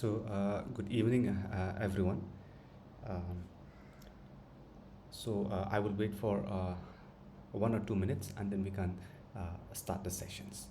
Good evening, everyone. Um, I will wait for 1 or 2 minutes and then we can start the sessions.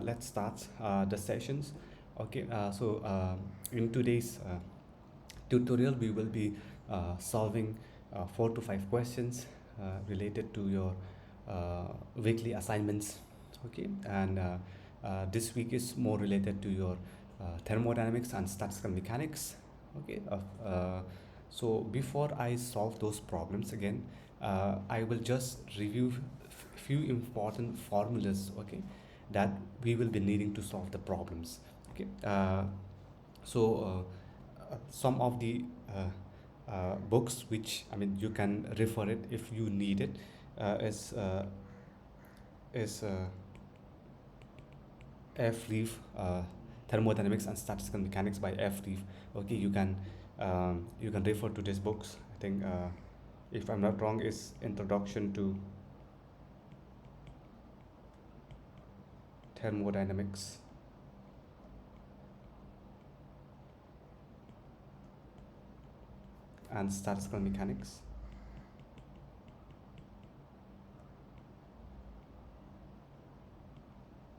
Let's start the sessions. In today's tutorial, we will be solving 4 to 5 questions related to your weekly assignments. This week is more related to your thermodynamics and statistical mechanics. Okay, before I solve those problems again, I will just review few important formulas. Okay, that we will be needing to solve the problems. Okay, some of the books which I mean you can refer it if you need it is F. Reeve, Thermodynamics and Statistical Mechanics by F. Reeve. Okay, you can refer to these books. I think if I'm not wrong, is Introduction to Thermodynamics and Statistical Mechanics.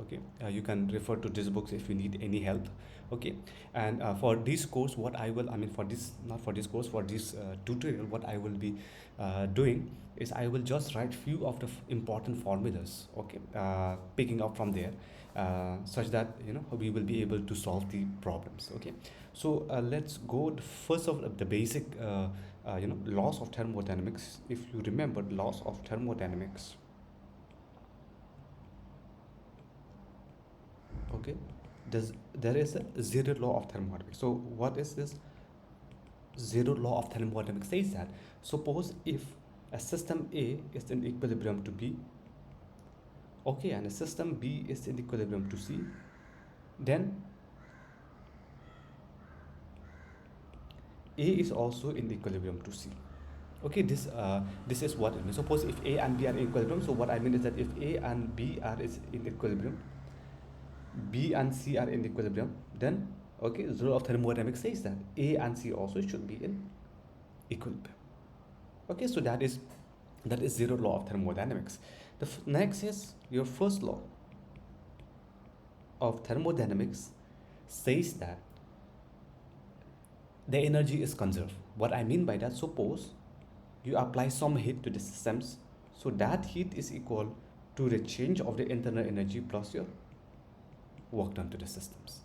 Okay, you can refer to these books if you need any help. Okay, and for this course, what I will, I mean, for this, not for this course, for this tutorial, what I will be doing is I will just write few of the important formulas. Okay, picking up from there, such that we will be able to solve the problems. Okay, let's go first of the basic laws of thermodynamics. If you remember laws of thermodynamics. Okay, there is a zero law of thermodynamics. So what is this zero law of thermodynamics? Says that suppose if a system A is in equilibrium to B, okay, and a system B is in equilibrium to C, then A is also in equilibrium to C. Okay, this is what it means. Suppose if A and B are in equilibrium, so what I mean is that if A and B are is in equilibrium, B and C are in equilibrium, then okay, the law of thermodynamics says that A and C also should be in equilibrium. Okay, so that is zero law of thermodynamics. Next is your first law of thermodynamics says that the energy is conserved. What I mean by that, suppose you apply some heat to the systems, so that heat is equal to the change of the internal energy plus your work done to the systems.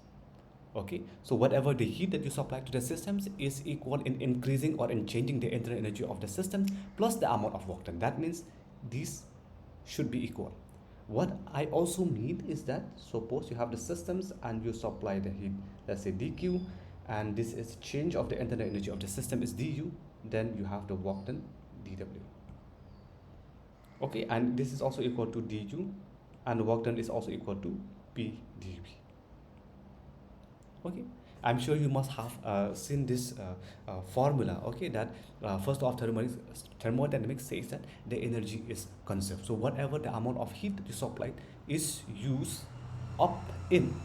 Okay, so whatever the heat that you supply to the systems is equal in increasing or in changing the internal energy of the system plus the amount of work done. That means these should be equal. What I also mean is that suppose you have the systems and you supply the heat, let's say dq, and this is change of the internal energy of the system is du, then you have the work done dw. Okay, and this is also equal to du, and work done is also equal to p dv. Okay, I'm sure you must have seen this formula. Okay, that first law of thermodynamics says that the energy is conserved. So whatever the amount of heat that you supplied is used up in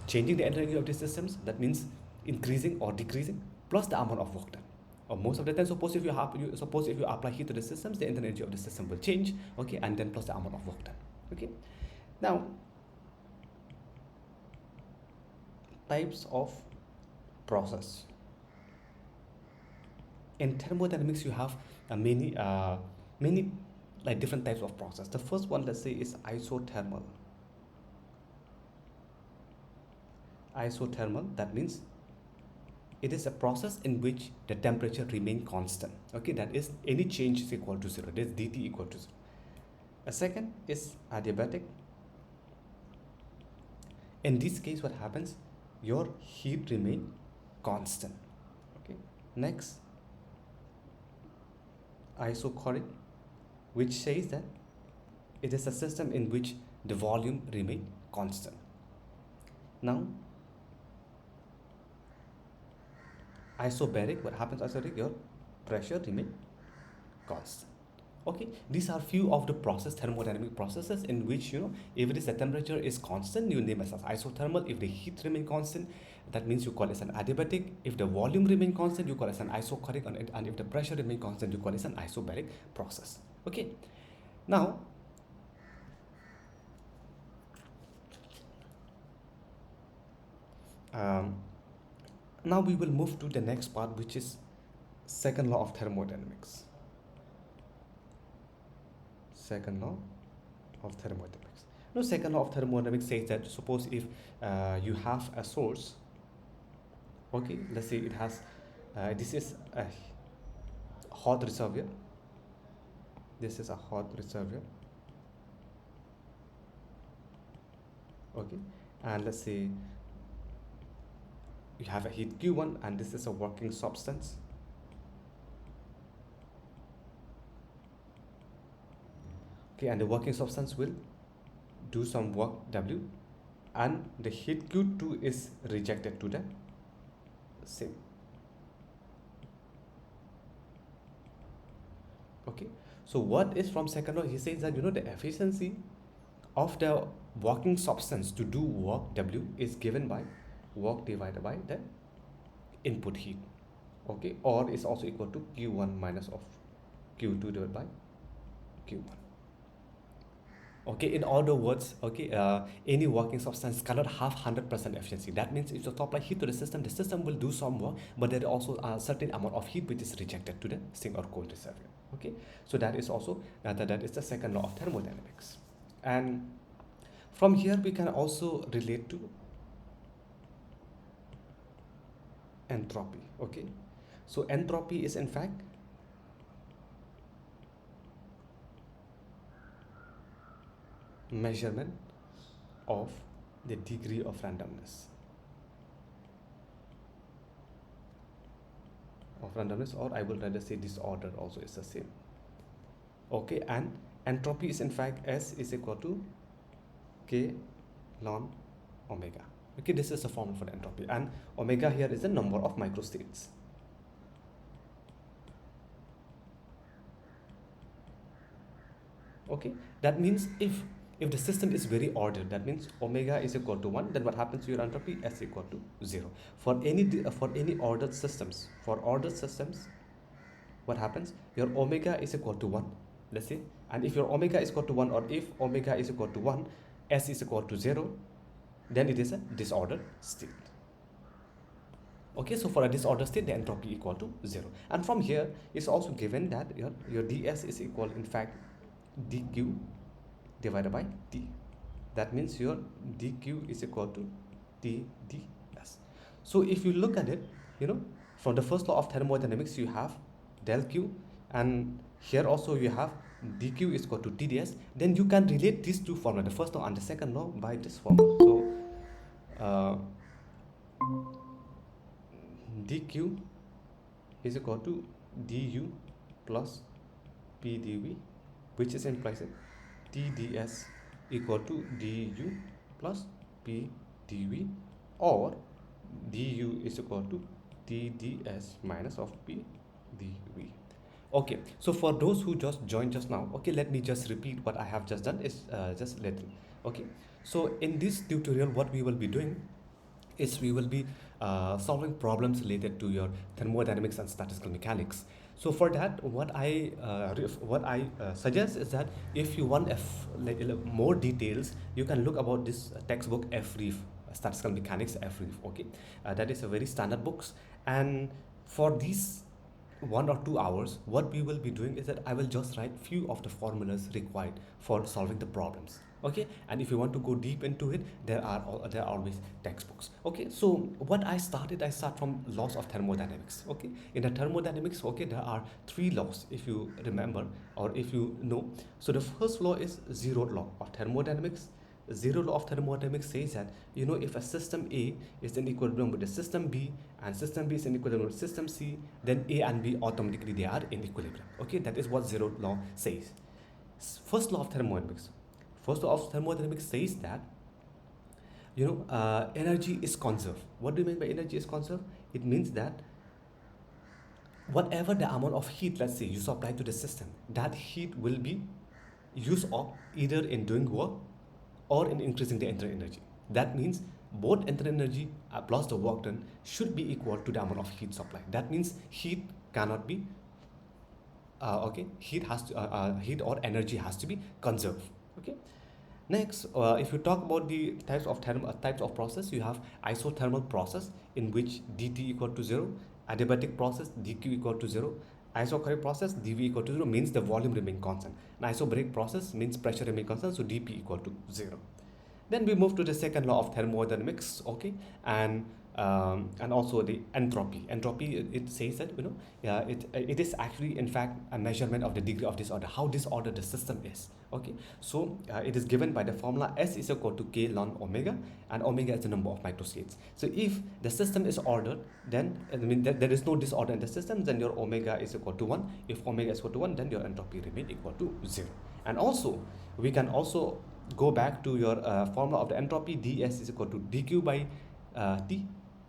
changing the energy of the systems, that means increasing or decreasing, plus the amount of work done. Or most of the time, suppose if you apply heat to the systems, the internal energy of the system will change. Okay, and then plus the amount of work done. Okay, now types of process. In thermodynamics, you have many like different types of process. The first one, let's say, is isothermal. Isothermal, that means it is a process in which the temperature remain constant. Okay, that is any change is equal to zero. That is dt equal to zero. A second is adiabatic. In this case, what happens? Your heat remain constant. Okay, next isochoric, which says that it is a system in which the volume remain constant. Now isobaric, what happens? Isobaric, your pressure remain constant. Okay, these are few of the thermodynamic processes in which, if it is the temperature is constant, you name it as isothermal. If the heat remain constant, that means you call it an adiabatic. If the volume remain constant, you call it an isochoric, and if the pressure remain constant, you call it an isobaric process. Okay, now now we will move to the next part, which is second law of thermodynamics. Second law of thermodynamics. Now, second law of thermodynamics says that suppose if you have a source, okay, let's say it has this is a hot reservoir. This is a hot reservoir. Okay, and let's say you have a heat Q1, and this is a working substance. Okay, and the working substance will do some work W, and the heat Q2 is rejected to the same. Okay, so what is from second law? He says that the efficiency of the working substance to do work W is given by work divided by the input heat. Okay, or is also equal to Q1 minus of Q2 divided by Q1. Okay, in other words, okay, any working substance cannot have 100% efficiency. That means if you apply heat to the system will do some work, but there is also a certain amount of heat which is rejected to the sink or cold reservoir. Okay, so that is also that is the second law of thermodynamics. And from here we can also relate to entropy. Okay, so entropy is in fact measurement of the degree of randomness or I will rather say disorder also is the same. Okay, and entropy is in fact S is equal to K ln omega. Okay, this is the formula for the entropy, and omega here is the number of microstates. Okay, that means if the system is very ordered, that means omega is equal to 1, then what happens to your entropy? S equal to 0. For any ordered systems, what happens? Your omega is equal to 1, let's say, and if your omega is equal to 1, or if omega is equal to 1, S is equal to 0, then it is a disordered state. Okay, so for a disordered state, the entropy equal to 0. And from here, it's also given that your ds is equal, in fact, dq divided by T. That means your dq is equal to T ds. So if you look at it, you know, from the first law of thermodynamics, you have del q, and here also you have dq is equal to TdS. Then you can relate these two formula, the first law and the second law, by this formula. So uh, dq is equal to du plus pdv, which is implies that TdS equal to du plus pdv, or du is equal to TdS minus of pdv. Okay, so for those who just joined just now, okay, let me just repeat what I have just done is just little. Okay, so in this tutorial, what we will be doing is we will be solving problems related to your thermodynamics and statistical mechanics. So for that, what I suggest is that if you want more details, you can look about this textbook FREEF, Statistical Mechanics FREEF. Okay, that is a very standard books, and for these 1 or 2 hours, what we will be doing is that I will just write few of the formulas required for solving the problems. Okay, and if you want to go deep into it, there are always textbooks. Okay, so what I start from laws of thermodynamics. Okay, in the thermodynamics, okay, there are three laws, if you remember or if you know. So the first law is zero law of thermodynamics. Zero law of thermodynamics says that, you know, if a system A is in equilibrium with the system B, and system B is in equilibrium with system C, then A and B automatically they are in equilibrium. Okay, that is what zero law says. First law of thermodynamics. First law of thermodynamics says that, you know, energy is conserved. What do you mean by energy is conserved? It means that whatever the amount of heat, let's say, you supply to the system, that heat will be used up either in doing work or in increasing the internal energy. That means both internal energy plus the work done should be equal to the amount of heat supply. That means heat cannot be heat or energy has to be conserved. Okay. Next, if you talk about the types of process, you have isothermal process, in which dt equal to 0, adiabatic process dq equal to 0, isochoric process dv equal to 0, means the volume remain constant, and isobaric process means pressure remain constant, so dp equal to 0. Then we move to the second law of thermodynamics. Okay, and also the entropy. Entropy, it says that, you know, it is actually in fact a measurement of the degree of disorder, how disordered the system is. Okay, so it is given by the formula S is equal to K ln omega, and omega is the number of microstates. So if the system is ordered, then I mean there is no disorder in the system, then your omega is equal to 1. If omega is equal to 1, then your entropy remain equal to 0. And also we can also go back to your formula of the entropy. ds is equal to dq by T.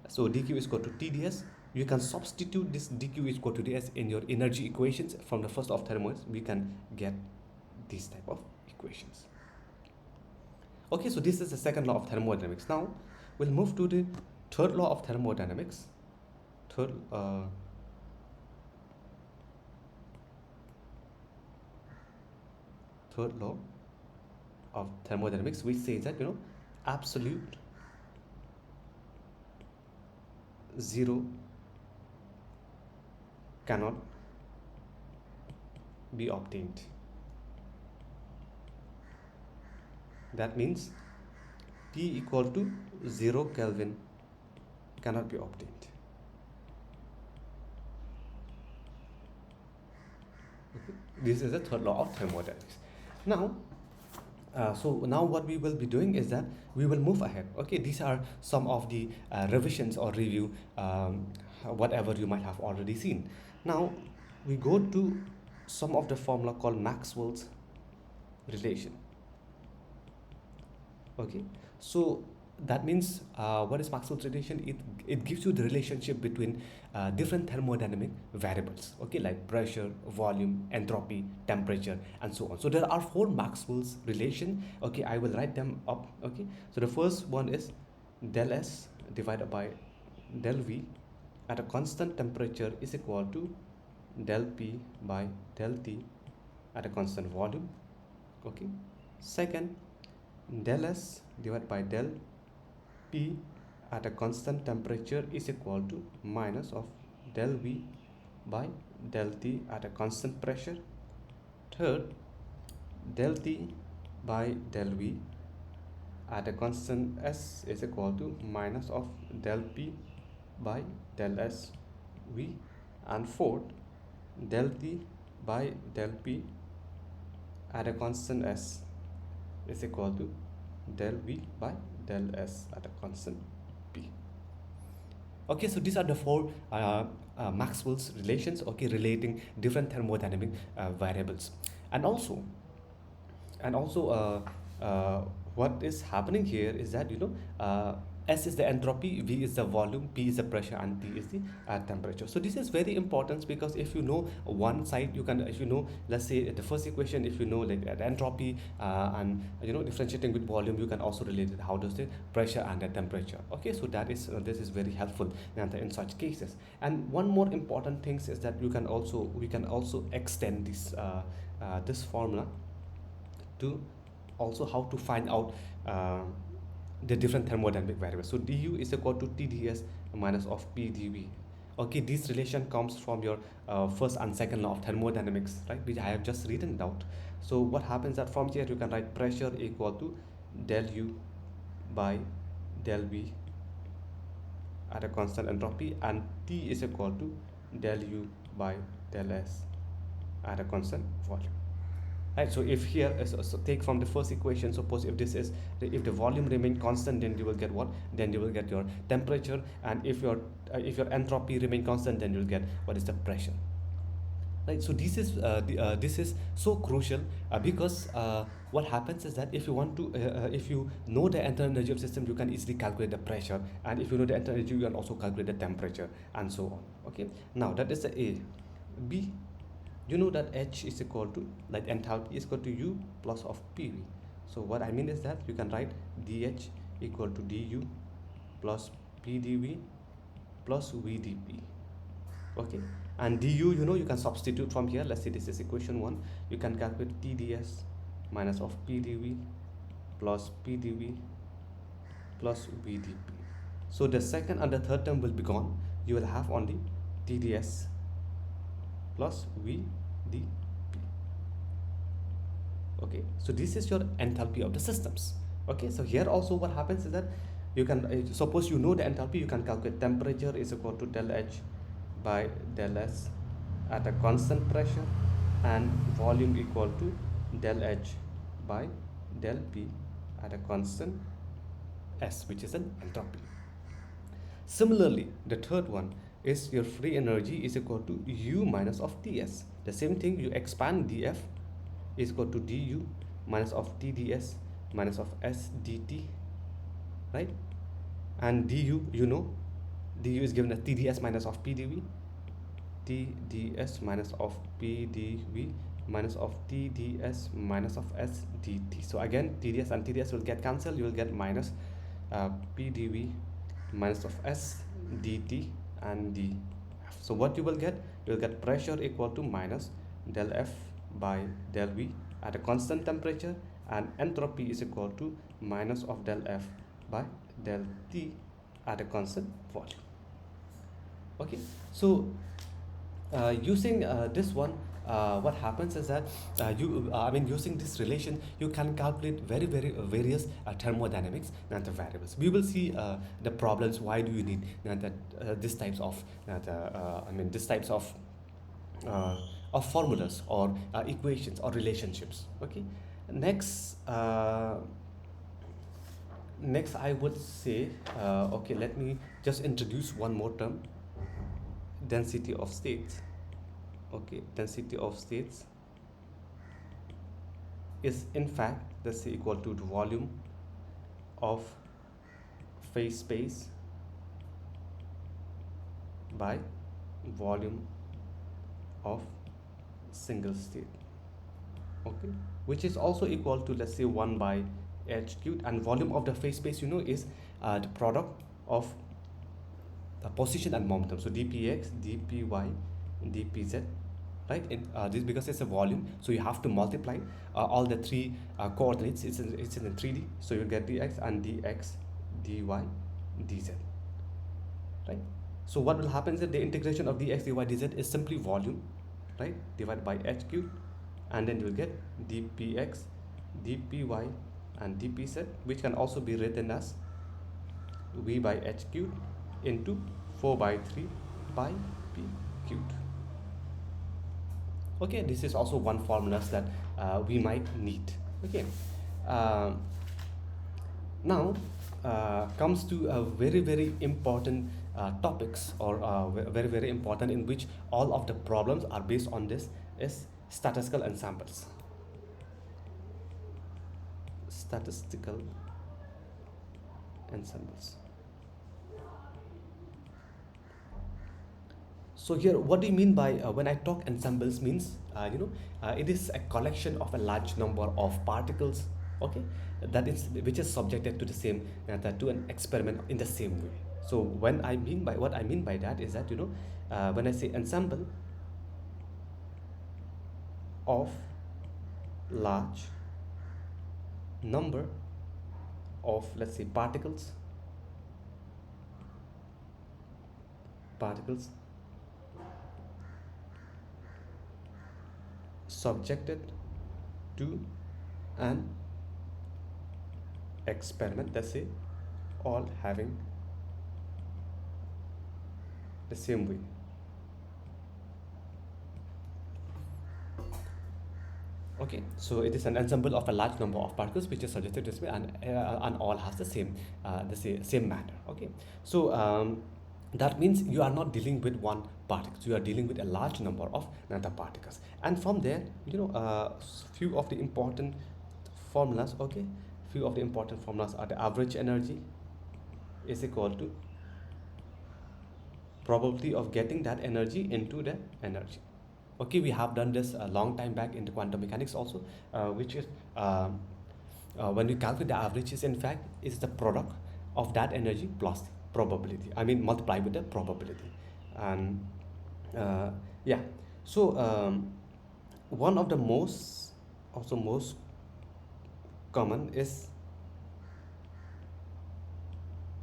So dq is equal to TdS. You can substitute this dq is equal to ds in your energy equations from the first of thermodynamics. We can get this type of equations. Okay, so this is the second law of thermodynamics. Now we'll move to the third law of thermodynamics. Third law of thermodynamics, which says that, you know, absolute zero cannot be obtained. That means T equal to 0 Kelvin cannot be obtained. Okay. This is the third law of thermodynamics. Now, so now what we will be doing is that we will move ahead. Okay, these are some of the revisions or review, whatever you might have already seen. Now we go to some of the formula called Maxwell's relation. Okay, so that means what is Maxwell's relation? It gives you the relationship between different thermodynamic variables. Okay, like pressure, volume, entropy, temperature, and so on. So there are 4 Maxwell's relation. Okay, I will write them up. Okay, so the first one is del S divided by del V at a constant temperature is equal to del P by del T at a constant volume. Okay, second, del S divided by del P at a constant temperature is equal to minus of del V by del T at a constant pressure. Third, del T by del v at a constant s is equal to minus of del p by del s v, and fourth, del t by del p at a constant s is equal to del v by del s at a constant p. Okay, so these are the four Maxwell's relations, okay, relating different thermodynamic variables. And also, and also what is happening here is that, S is the entropy, V is the volume, P is the pressure, and T is the temperature. So this is very important, because if you know one side, you can, if you know, let's say the first equation, if you know like the entropy and differentiating with volume, you can also relate it how does the pressure and the temperature. Okay, so that is this is very helpful in such cases. And one more important thing is that we can also extend this formula to also how to find out the different thermodynamic variables. So du is equal to TdS minus of PdV. Okay, this relation comes from your first and second law of thermodynamics, right, which I have just written out. So what happens that from here you can write pressure equal to del U by del V at a constant entropy, and T is equal to del U by del S at a constant volume. Right, so if here so take from the first equation, suppose if this is if the volume remain constant, then you will get what, then you will get your temperature, and if your entropy remain constant, then you'll get what is the pressure. Right, so this is so crucial, because what happens is that if you want to if you know the internal energy of system, you can easily calculate the pressure, and if you know the internal energy, you can also calculate the temperature, and so on. Okay, now that is the A. B, you know that H is equal to, like, enthalpy is equal to U plus of PV. So what I mean is that you can write dH equal to du plus PdV plus VdP. Okay, and du, you can substitute from here. Let's say this is equation 1. You can calculate TdS minus of PdV plus PdV plus VdP. So the second and the third term will be gone. You will have only TdS plus VdP. Okay, so this is your enthalpy of the systems. Okay, so here also what happens is that you can suppose you know the enthalpy, you can calculate temperature is equal to del H by del S at a constant pressure, and volume equal to del H by del P at a constant S, which is an entropy. Similarly, the third one is your free energy is equal to U minus of Ts. The same thing, you expand dF is equal to du minus of TdS minus of S dt, right? And du, du is given as TdS minus of PdV, TdS minus of PdV minus of TdS minus of S dt. So again, TdS and TdS will get cancelled. You will get minus PdV minus of S dt and dF. So what you will get pressure equal to minus del F by del V at a constant temperature, and entropy is equal to minus of del F by del T at a constant volume. Okay, so using this one, what happens is that using this relation, you can calculate very various thermodynamics and the variables. We will see the problems. Why do you need this types of this types of formulas or equations or relationships. Okay, next next I would say, okay, let me just introduce one more term, density of states. Okay, density of states is in fact, let's say, equal to the volume of phase space by volume of single state. Okay, which is also equal to, let's say, 1 by h cubed, and volume of the phase space is the product of the position and momentum. So dpx, dpy, dpz, right? This, because it's a volume, so you have to multiply all the three coordinates. It's in 3D, so you get dx and dx, dy, dz, right? So what will happen is that the integration of dx, dy, dz is simply volume, right, divided by h cubed, and then you will get dpx dpy and dpz, which can also be written as v by h cubed into 4 by 3 by p cubed. Okay, this is also one formulas that we might need. Okay, um, now comes to a very important topics, or very important, in which all of the problems are based on this, is statistical ensembles. Statistical ensembles. So here, what do you mean by when I talk ensembles means, it is a collection of a large number of particles, okay, that is which is subjected to the same to an experiment in the same way. So when I mean by what I mean by that is that, when I say ensemble of large number of, let's say, particles subjected to an experiment, let's say, all having the same way. Okay, so it is an ensemble of a large number of particles which is subjected to this way, and all has the same matter. Okay, so that means you are not dealing with one particle, you are dealing with a large number of other particles, and from there, few of the important formulas. Okay, few of the important formulas are: the average energy is equal to probability of getting that energy into the energy. Okay, we have done this a long time back in the quantum mechanics also, which is when we calculate the average, is in fact is the product of that energy plus probability, I mean multiply with the probability. And yeah, so one of the most common is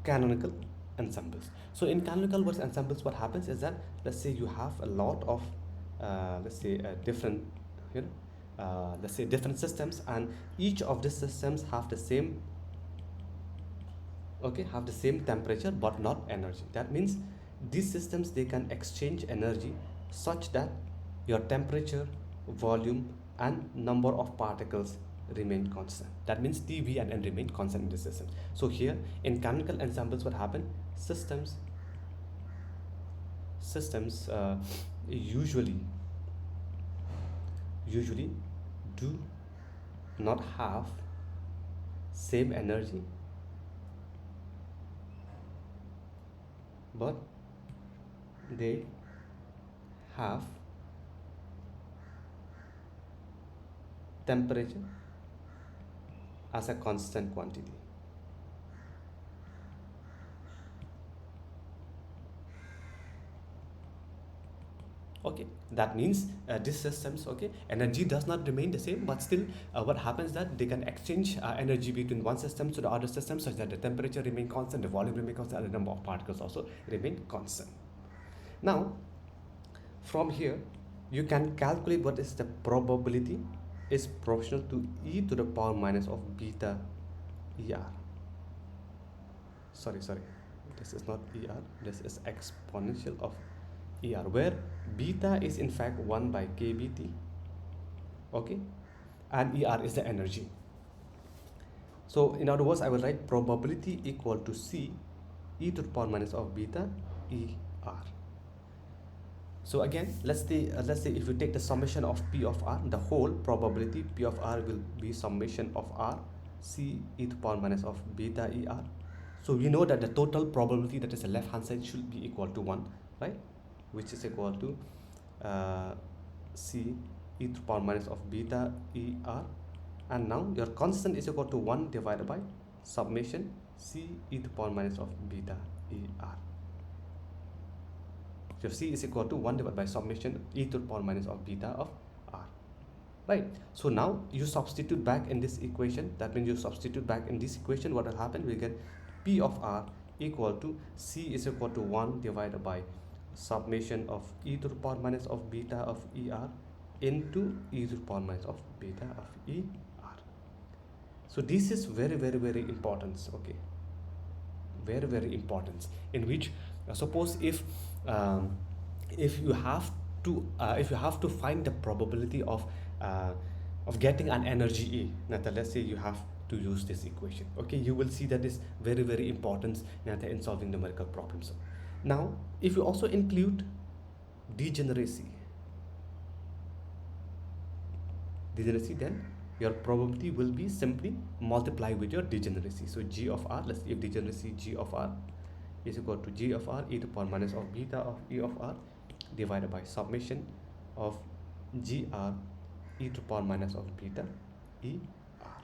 canonical ensembles. So in canonical verse ensembles, what happens is that, let's say you have a lot of let's say different, let's say different systems, and each of the systems have the same, okay, have the same temperature but not energy. That means these systems, they can exchange energy such that your temperature, volume, and number of particles remain constant. That means T, V, and N remain constant in the system. So here in canonical ensembles, what happen? Systems usually do not have same energy, but they have temperature as a constant quantity. Okay, that means these systems, okay, energy does not remain the same, but still what happens that they can exchange energy between one system to the other system, such that the temperature remain constant, the volume remain constant, and the number of particles also remain constant. Now from here, you can calculate what is the probability is proportional to e to the power minus of beta er. Sorry, this is not er, this is exponential of er, where beta is in fact 1 by kBt, okay, and er is the energy. So in other words, I will write probability equal to c e to the power minus of beta er. So again, let's say if you take the summation of P of R, the whole probability P of R will be summation of R C e to the power minus of beta ER. So we know that the total probability, that is the left hand side, should be equal to 1, right? Which is equal to C e to the power minus of beta ER. And now your constant is equal to 1 divided by summation C e to the power minus of beta ER. So C is equal to 1 divided by summation e to the power minus of beta of R, right? So now you substitute back in this equation. That means you substitute back in this equation, what will happen? We get P of R equal to C is equal to 1 divided by summation of e to the power minus of beta of ER into e to the power minus of beta of ER. So this is very, very, very important. Okay, very, very important. In which, suppose um, if you have if you have to find the probability uh, of getting an energy E. Now, let's say you have to use this equation. Okay, you will see that is very, very important in solving numerical problems. Now, if you also include degeneracy, then your probability will be simply multiply with your degeneracy. So g of r, let's see if degeneracy g of r is equal to g of r e to the power minus of beta of e of r divided by summation of gr e to the power minus of beta e r.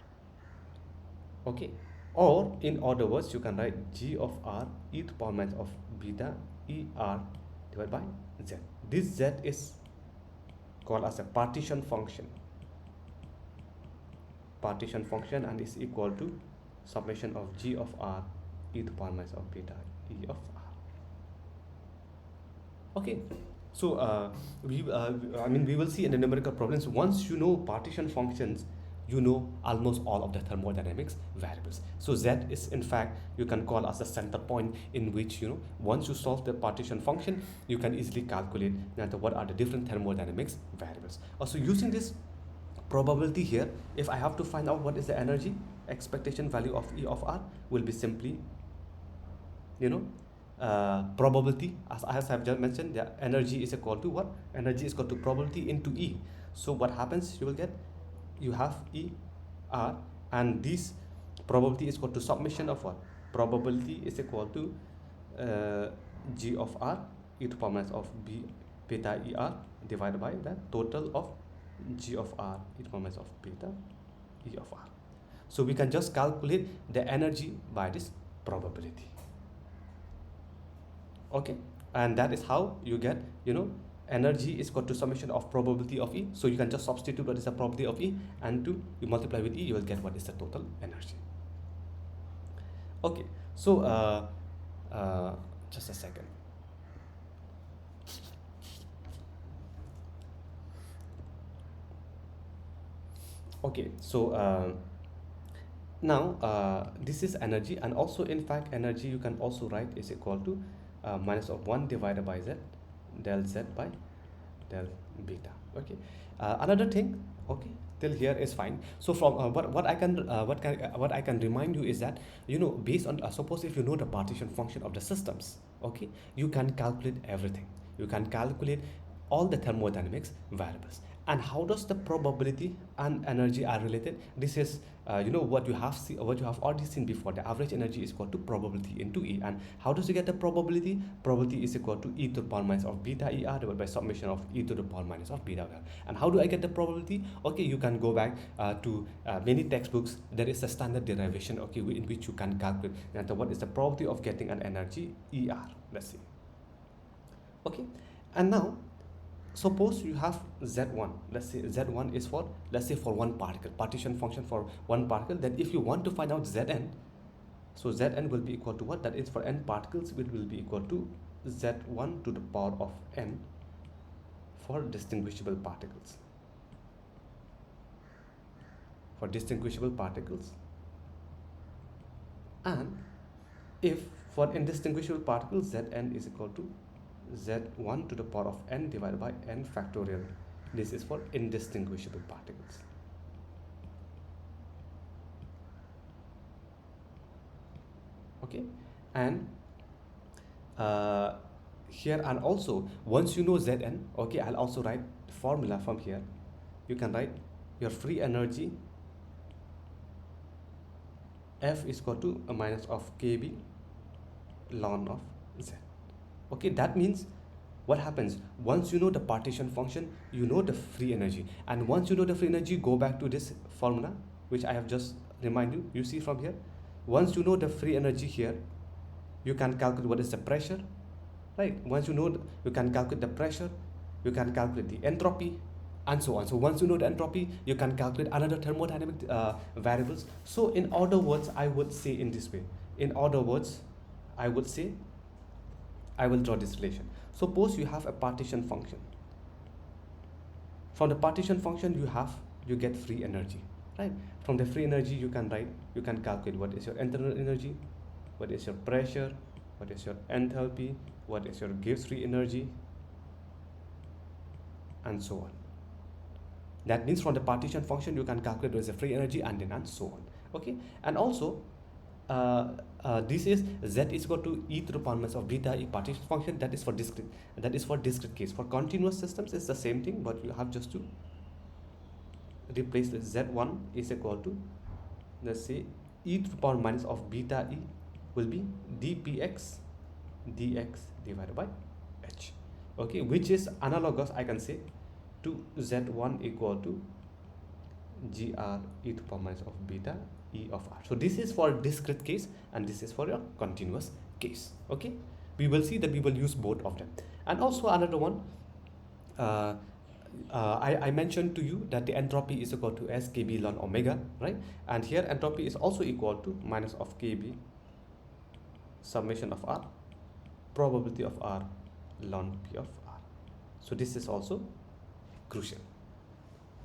Okay, or in other words, you can write g of r e to the power minus of beta e r divided by z. This z is called as a partition function, and is equal to summation of g of r e to the power minus of beta e of r. Okay, so we will see in the numerical problems, once you know partition functions, you know almost all of the thermodynamics variables. So z is, in fact, you can call as the center point, in which, once you solve the partition function, you can easily calculate what are the different thermodynamics variables. Also, using this probability here, if I have to find out what is the energy expectation value of E of R, will be simply, probability, as I've just mentioned, the energy is equal to what? Energy is equal to probability into E. So what happens? You have E R, and this probability is equal to summation of what? Probability is equal to G of R e to the power minus of B beta E R divided by the total of G of R e to the power minus of beta E of R. So we can just calculate the energy by this probability. Okay, and that is how you get, energy is equal to summation of probability of E. So you can just substitute what is the probability of E, and you multiply with E, you will get what is the total energy. Okay, so just a second. Okay, so now this is energy, and also, in fact, energy you can also write is equal to minus of 1 divided by z, del z by del beta. Okay, another thing, okay, till here is fine. So from what I can remind you is that, based on suppose if you know the partition function of the systems, okay, you can calculate everything. You can calculate all the thermodynamics variables. And how does the probability and energy are related? This is what you have already seen before. The average energy is equal to probability into E. And how does you get the probability? Probability is equal to E to the power minus of beta ER divided by summation of E to the power minus of beta ER. And how do I get the probability? Okay, you can go back to many textbooks. There is a standard derivation, okay, in which you can calculate what is the probability of getting an energy ER. Let's see. Okay, and now suppose you have z1. Let's say z1 is for, let's say, for one particle, partition function for one particle. Then if you want to find out zn, so zn will be equal to what? That is, for n particles, it will be equal to z1 to the power of n for distinguishable particles. For distinguishable particles. And if for indistinguishable particles, zn is equal to z1 to the power of n divided by n factorial. This is for indistinguishable particles. Okay, and here, and also, once you know Zn, okay, I'll also write the formula from here. You can write your free energy F is equal to a minus of Kb ln of Z. Okay, that means what happens? Once you know the partition function, you know the free energy. And once you know the free energy, go back to this formula, which I have just reminded you. You see from here, once you know the free energy here, you can calculate what is the pressure, right? Once you know, you can calculate the pressure, you can calculate the entropy, and so on. So once you know the entropy, you can calculate another thermodynamic variables. So in other words, I would say in this way. In other words, I would say, I will draw this relation. Suppose you have a partition function. From the partition function, you get free energy. right? From the free energy you can write, you can calculate what is your internal energy, what is your pressure, what is your enthalpy, what is your Gibbs free energy, and so on. That means from the partition function you can calculate what is the free energy, and so on. Okay, and also uh, this is z is equal to e to the power minus of beta e partition function. That is for discrete. That is for discrete case. For continuous systems, it's the same thing, but you have just to replace the z1 is equal to, let's say, e to the power minus of beta e will be dpx dx divided by h. Okay, which is analogous, I can say, to z1 equal to gr e to the power minus of beta e of r. So this is for discrete case and this is for your continuous case. Okay, we will see that we will use both of them. And also another one, I mentioned to you that the entropy is equal to S kb ln omega, right? And here entropy is also equal to minus of kb summation of r probability of r ln p of r. So this is also crucial.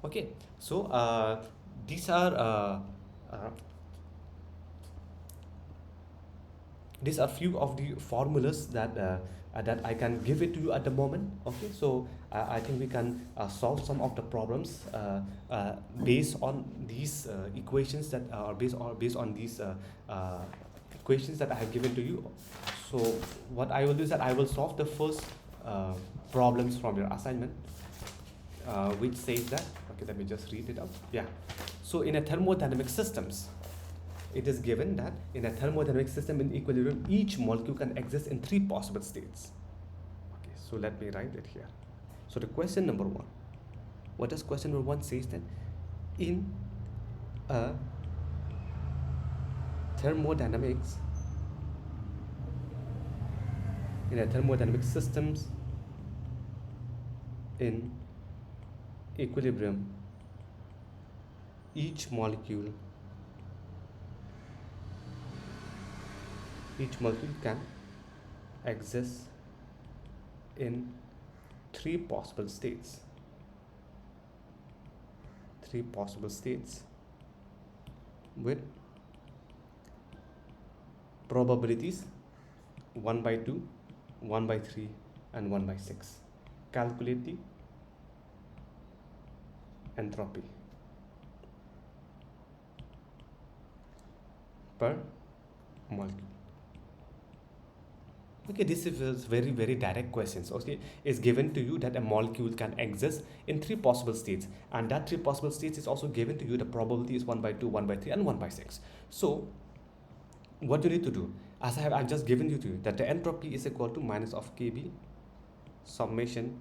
Okay, so these are these are few of the formulas that I can give it to you at the moment. Okay, so I think we can solve some of the problems based on these equations that are based on these equations that I have given to you. So what I will do is that I will solve the first problems from your assignment, which says that, okay, let me just read it out. Yeah, so in a thermodynamic systems, it is given that in a thermodynamic system in equilibrium, each molecule can exist in 3 possible states. Okay, so let me write it here. So the question number 1, what does question number 1 says then? In a thermodynamics, in a thermodynamic systems in equilibrium, each molecule can exist in 3 possible states. 3 possible states with probabilities 1/2, 1/3, and 1/6. Calculate the entropy per molecule. Okay, this is very direct questions. Okay, it's given to you that a molecule can exist in 3 possible states, and that 3 possible states is also given to you. The probability is 1/2, 1/3, and 1/6. So what you need to do, as I've just given you to you, that the entropy is equal to minus of kb summation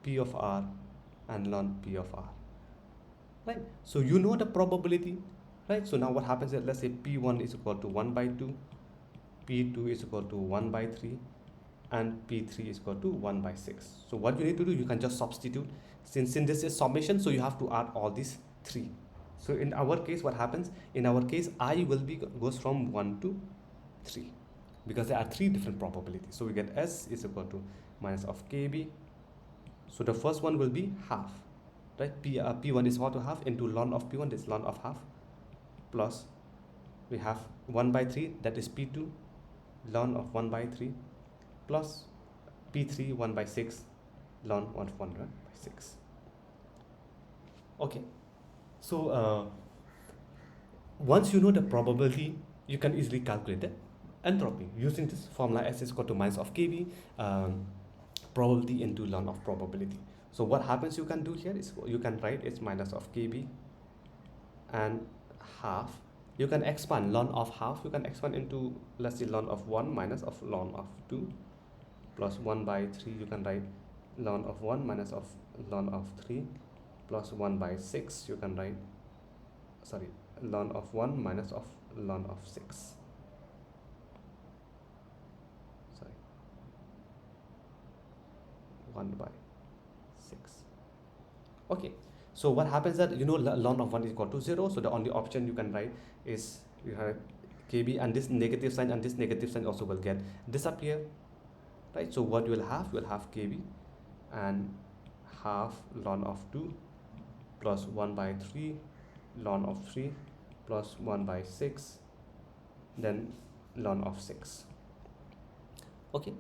p of r and ln p of r, right? So you know the probability, right? So now what happens is, let's say p1 is equal to 1/2, p2 is equal to 1/3, and p3 is equal to 1/6. So what you need to do, you can just substitute, since this is summation, so you have to add all these 3. So in our case, what happens, in our case, I will be goes from 1 to 3 because there are 3 different probabilities. So we get S is equal to minus of kb. So the first one will be half, right? P1 is equal to half into ln of P1, this ln of half, plus we have 1/3, that is P2, ln of 1/3, plus P3 1/6, ln of 1/6. Okay, so once you know the probability, you can easily calculate the entropy using this formula. S is equal to minus of kb probability into ln of probability. So what happens, you can do here is you can write it's minus of kb and half. You can expand ln of half, you can expand into, let's say, ln of 1 minus of ln of 2 plus 1/3. You can write ln of 1 minus of ln of 3 plus 1/6. You can write, sorry, ln of 1 minus of ln of 6. Sorry, 1/6. Okay, so what happens that, you know, ln of 1 is equal to 0, so the only option you can write is you have kb, and this negative sign and this negative sign also will get disappear, right? So what you will have kb and half ln of 2 plus 1/3 ln of 3 plus 1 by 6, then ln of 6. Okay,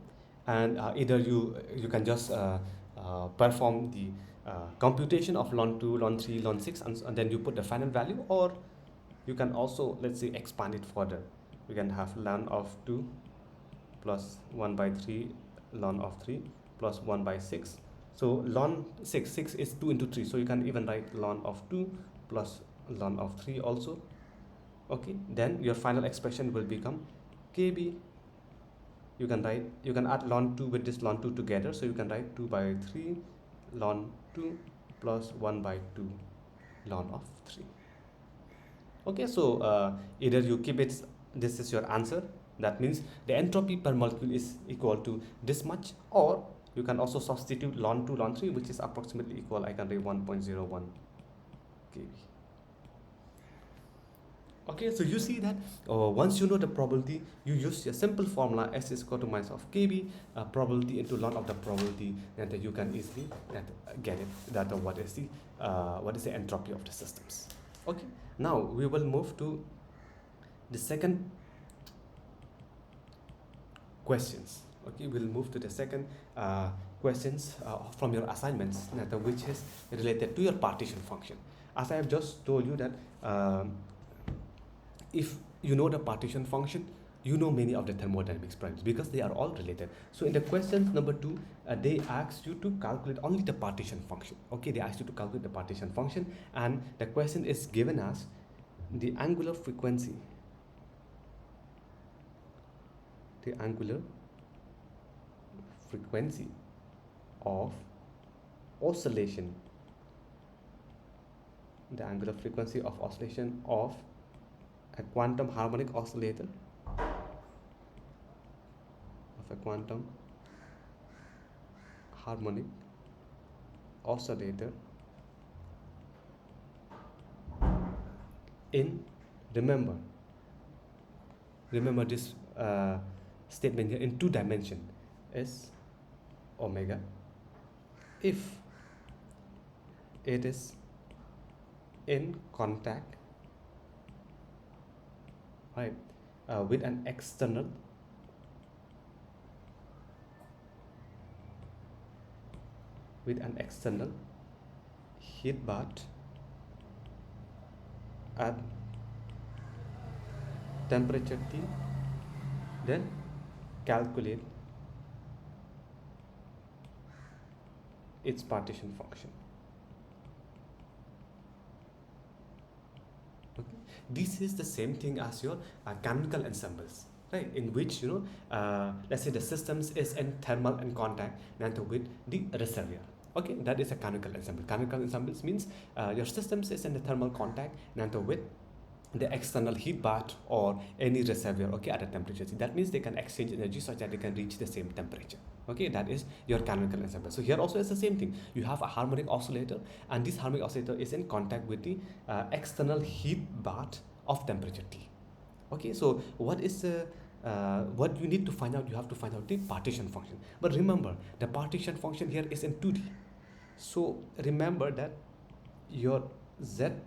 and either you can just perform the computation of ln 2, ln 3, ln 6, and then you put the final value, or you can also, let's say, expand it further. You can have ln of 2 plus 1 by 3 ln of 3 plus 1 by 6. So ln 6 is 2 into 3, so you can even write ln of 2 plus ln of 3 also. Okay, then your final expression will become kb. You can add ln 2 with this ln 2 together, so you can write 2 by 3 ln 2 plus 1 by 2 ln of 3. Okay, so either you keep it, this is your answer, that means the entropy per molecule is equal to this much, or you can also substitute ln 2 ln 3, which is approximately equal, I can write 1.01 kb. Okay, so you see that once you know the probability, you use a simple formula, S is equal to minus of kb, probability into ln of the probability, and you can easily get it, that what is the entropy of the systems. Okay, now we will move to the second questions. Okay, we'll move to the second questions from your assignments, which is related to your partition function. As I have just told you that if you know the partition function, you know many of the thermodynamics primes because they are all related. So in the question number 2, they asked you to calculate only the partition function. Okay, they asked you to calculate the partition function, and the question is given as the angular frequency of oscillation, of a quantum harmonic oscillator, in, remember this statement here, in 2 dimension is omega, if it is in contact, right, with an external heat bath at temperature T, then calculate its partition function. Okay, this is the same thing as your canonical ensembles, right, in which let's say the systems is in thermal and contact with the reservoir. Okay, that is a canonical ensemble. Canonical ensembles means your systems is in the thermal contact with the external heat bath or any reservoir, okay, at a temperature. That means they can exchange energy such that they can reach the same temperature. Okay, that is your canonical ensemble. So here also it's the same thing. You have a harmonic oscillator, and this harmonic oscillator is in contact with the external heat bath of temperature T. Okay, so what you need to find out? You have to find out the partition function. But remember, the partition function here is in 2D. So remember that your Zn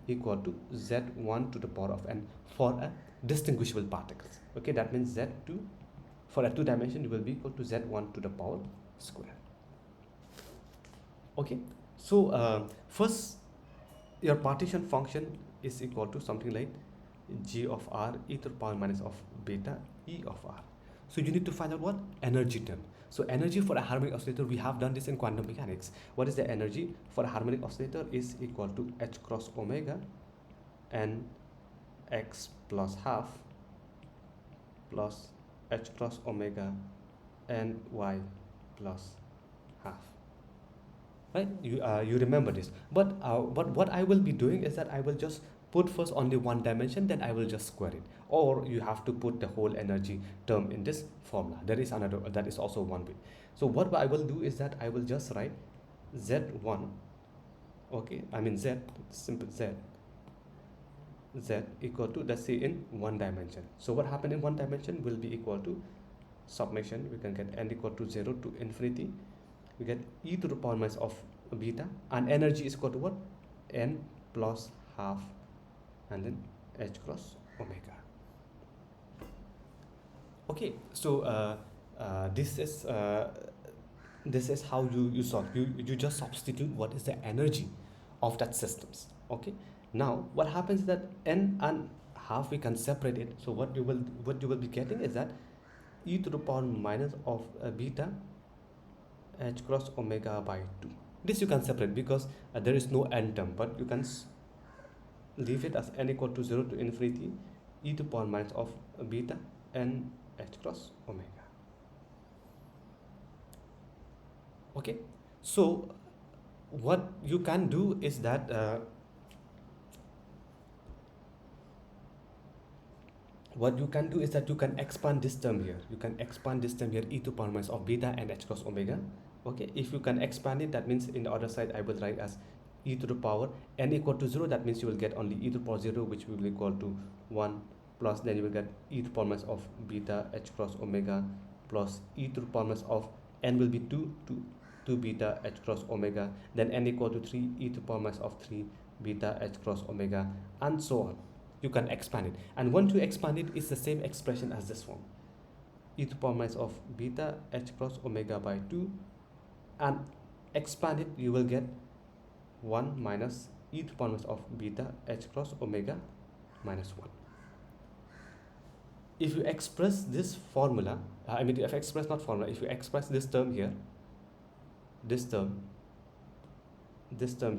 equal to Z1 to the power of n for a distinguishable particles. Okay, that means Z2 for a 2 dimension will be equal to Z1 to the power square. Okay, so first your partition function is equal to something like g of r e to the power minus of beta e of r. So you need to find out what energy term. So energy for a harmonic oscillator, we have done this in quantum mechanics. What is the energy for a harmonic oscillator? Is equal to h cross omega n x plus half plus h cross omega n y plus half. Right? You remember this. But what I will be doing is that I will just put first only 1 dimension, then I will just square it. Or you have to put the whole energy term in this formula. That is also one way. So what I will do is that I will just write Z1, okay, I mean Z, simple Z equal to, let's say, in 1 dimension. So what happened in 1 dimension will be equal to summation. We can get n equal to 0 to infinity. We get e to the power minus of beta, and energy is equal to what? N plus half and then h cross omega. Okay, so this is how you solve. You just substitute what is the energy of that systems. Okay, now what happens is that n and half we can separate it. So what you will be getting is that e to the power minus of beta h cross omega by 2. This you can separate because there is no n term, but you can leave it as n equal to 0 to infinity e to the power minus of beta n h cross omega. Okay, so what you can do is that you can expand this term here. You can expand this term here e to the power minus of beta and h cross omega. Okay, if you can expand it, that means in the other side I will write as e to the power n equal to 0. That means you will get only e to the power 0, which will equal to 1, plus then you will get e to the power minus of beta h cross omega plus e to the power minus of n will be 2 beta h cross omega, then n equal to 3 e to the power minus of 3 beta h cross omega, and so on. You can expand it, and once you expand it, it's the same expression as this form, e to the power minus of beta h cross omega by 2, and expand it, you will get 1 minus e to the power minus of beta h cross omega minus 1. If you express this formula, if you express not formula, if you express this term here, this term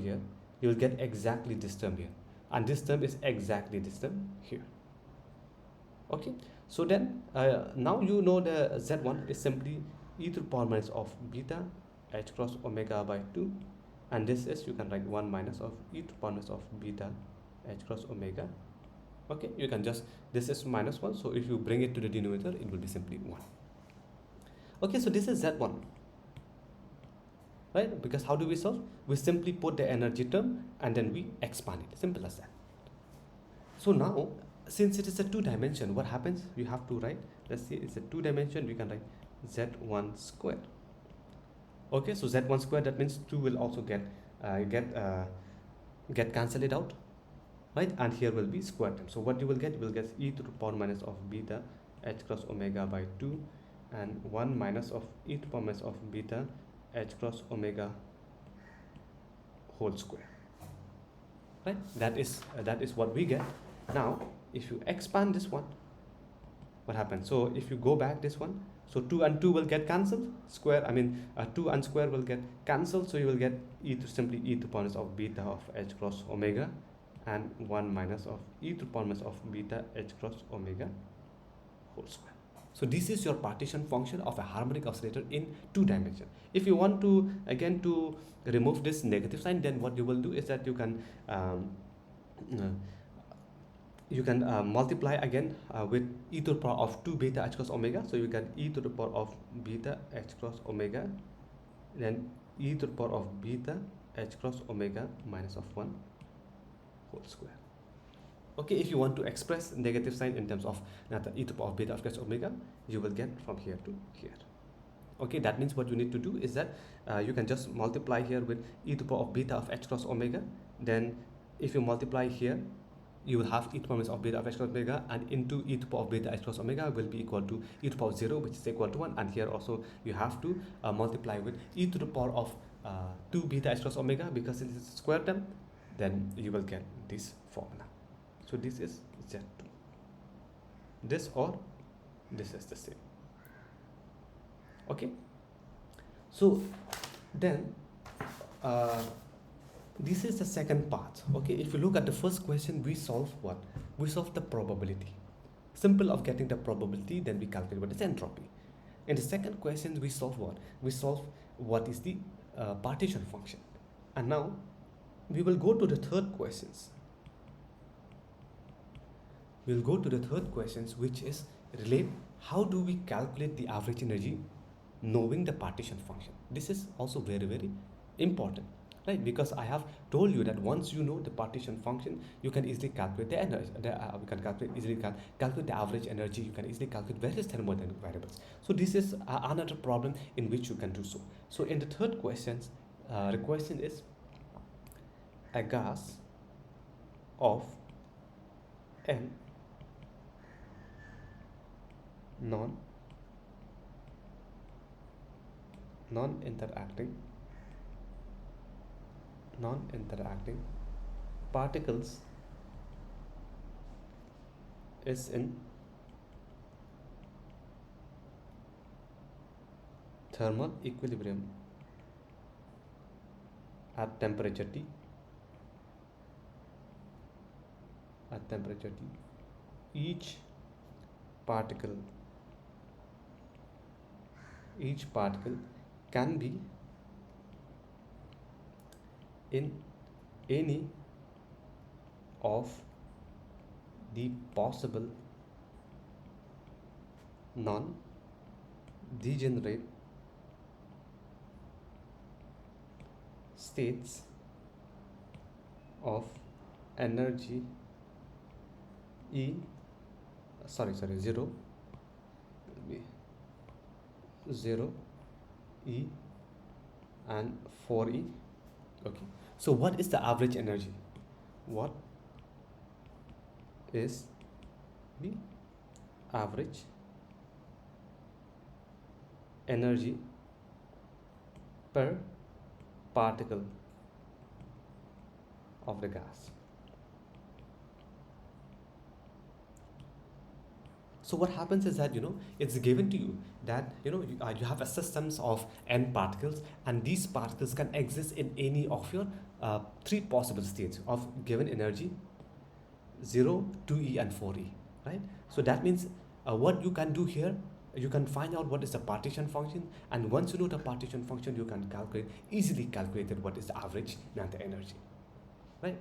here, you will get exactly this term here, and this term is exactly this term here. Okay, so then now you know the z1 is simply e to the power minus of beta h cross omega by 2, and this is, you can write 1 minus of e to the power minus of beta h cross omega. Okay, you can just, this is minus 1, so if you bring it to the denominator, it will be simply 1. Okay, so this is z1, right? Because how do we solve? We simply put the energy term and then we expand it, simple as that. So now, since it is a 2-dimension, what happens? You have to write, let's say it's a 2-dimension, we can write z1 square. Okay, so z1 square, that means 2 will also get cancelled it out, right? And here will be square term. So what you will get e to the power minus of beta h cross omega by 2, and 1 minus of e to the power minus of beta h cross omega whole square, right? That is what we get. Now if you expand this one, what happens? So if you go back this one, so 2 and 2 will get cancelled, 2 and square will get cancelled, so you will get simply e to the power minus of beta of h cross omega, and 1 minus of e to the power minus of beta h cross omega whole square. So this is your partition function of a harmonic oscillator in 2 dimension. If you want to again to remove this negative sign, then what you will do is that you can multiply again with e to the power of 2 beta h cross omega. So you get e to the power of beta h cross omega, then e to the power of beta h cross omega minus of 1 whole square. Okay, if you want to express negative sign in terms of e to the power of beta h cross omega, you will get from here to here. Okay, that means what you need to do is that you can just multiply here with e to the power of beta of h cross omega. Then if you multiply here, you will have e to the power minus of beta of h cross omega, and into e to the power of beta h cross omega will be equal to e to the power of 0, which is equal to 1. And here also you have to multiply with e to the power of 2 beta h cross omega, because it is a square term. Then you will get this formula. So this is z2. This or this is the same. Okay, so then this is the second part. Okay, if you look at the first question, we solve what? We solve the probability. Simple of getting the probability, then we calculate what is entropy. In the second question, we solve what? We solve what is the partition function. And now we will go to the third questions. We'll go to the third questions, which is relate how do we calculate the average energy knowing the partition function. This is also very, very important, right? Because I have told you that once you know the partition function, you can easily calculate the energy. We can calculate the average energy. You can easily calculate various thermodynamic variables. So this is another problem in which you can do so. So in the third questions, the question is a gas of n non non-interacting non-interacting particles is in thermal equilibrium at temperature T. At temperature T, each particle can be in any of the possible non-degenerate states of energy E, 0, 0 E and 4E. Okay, so what is the average energy? What is the average energy per particle of the gas? So what happens is that it's given to you that you have a systems of n particles, and these particles can exist in any of your three possible states of given energy: 0, 2e and 4e, right? So that means what you can do here, you can find out what is the partition function, and once you know the partition function, you can easily calculate what is the average Nanta energy, right?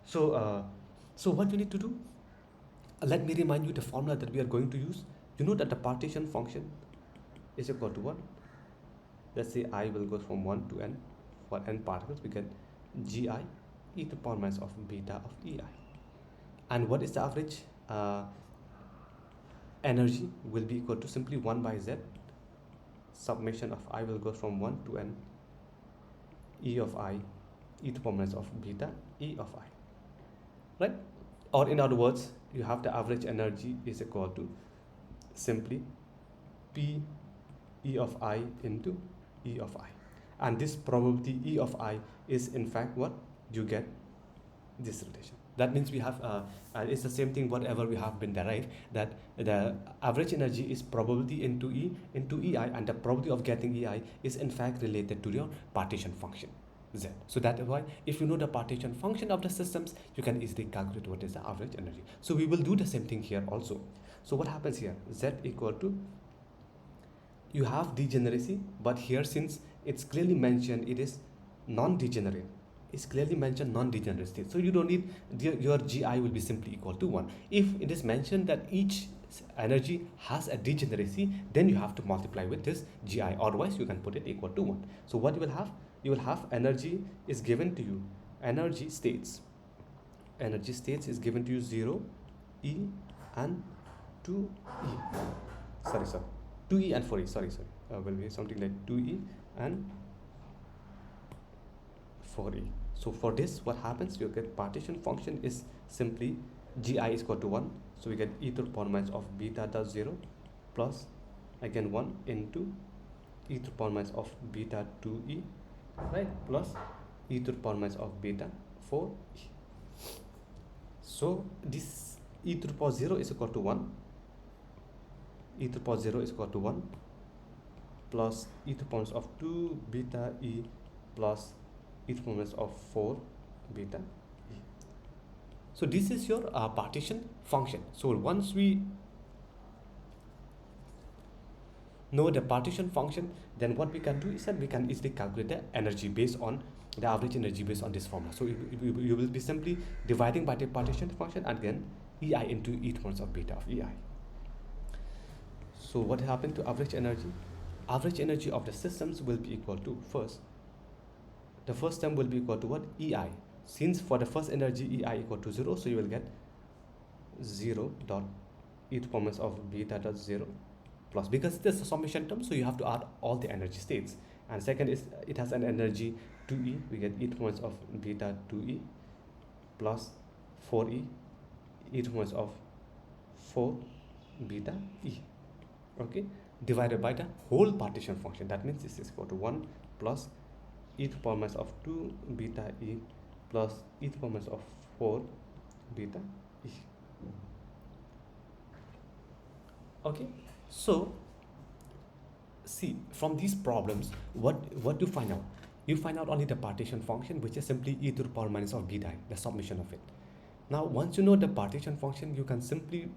So what you need to do, let me remind you the formula that we are going to use. You know that the partition function is equal to what? Let's say I will go from 1 to n. For n particles, we get gi e to the power minus of beta of ei. And what is the average energy will be equal to simply 1 by z summation of I will go from 1 to n e of I e to the power minus of beta e of I, right? Or in other words, you have the average energy is equal to simply P E of I into E of I. And this probability E of I is in fact what? You get this relation. That means we have, it's the same thing whatever we have been derived, that the average energy is probability into E into EI, and the probability of getting EI is in fact related to your partition function Z. So that is why if you know the partition function of the systems, you can easily calculate what is the average energy. So we will do the same thing here also. So what happens here? Z equal to, you have degeneracy, but here since it's clearly mentioned it is non-degenerate, it's clearly mentioned non-degenerate state, so you don't need your GI will be simply equal to 1. If it is mentioned that each energy has a degeneracy, then you have to multiply with this GI, otherwise you can put it equal to 1. So what you will have? You will have energy is given to you, energy states is given to you 0, E and 2E. Sorry, 2E and 4E. Sorry. Will be something like 2E and 4E. So for this, what happens? You get partition function is simply GI is equal to 1. So we get e to the power minus of beta dot 0 plus again 1 into e to the power minus of beta 2E, right, plus e to the power minus of beta 4E. So this e to the power 0 is equal to 1, e to the power 0 is equal to 1 plus e to the power minus of 2 beta E plus e to the power minus of 4 beta E. So this is your partition function. So once we know the partition function, then what we can do is that we can easily calculate the energy based on the average energy based on this formula. So you will be simply dividing by the partition function and then EI into e to the power of beta of EI. So what happened to average energy? Average energy of the systems will be equal to, the first term will be equal to what? EI. Since for the first energy EI equal to 0, so you will get 0 dot e to the power of beta dot 0 plus, because this is a summation term, so you have to add all the energy states. And second is it has an energy 2E, we get e to the power of beta 2E plus 4e e to the minus of 4 beta e, okay, divided by the whole partition function. That means this is equal to 1 plus e to the power minus of 2 beta e plus e to the power minus of 4 beta e. Okay, so see, from these problems, what you find out? You find out only the partition function, which is simply e to the power minus of beta, the summation of it. Now, once you know the partition function, you can simply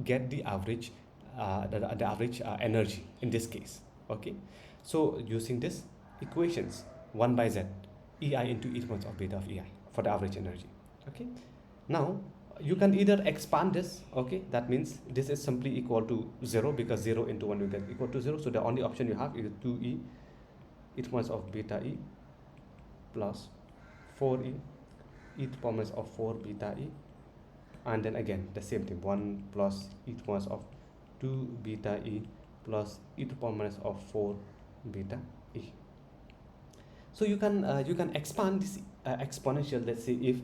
get the average, the average energy in this case. Okay, so using this equations, 1 by z, ei into e to the minus of beta of ei for the average energy. Okay, now you can either expand this, okay, that means this is simply equal to 0 because 0 into 1 will get equal to 0. So the only option you have is 2e e to the minus of beta e plus 4e e to the power minus of 4 beta e, and then again the same thing, 1 plus e to the minus of 2 beta e plus e to the power minus of 4 beta e. So you can expand this exponential. Let's say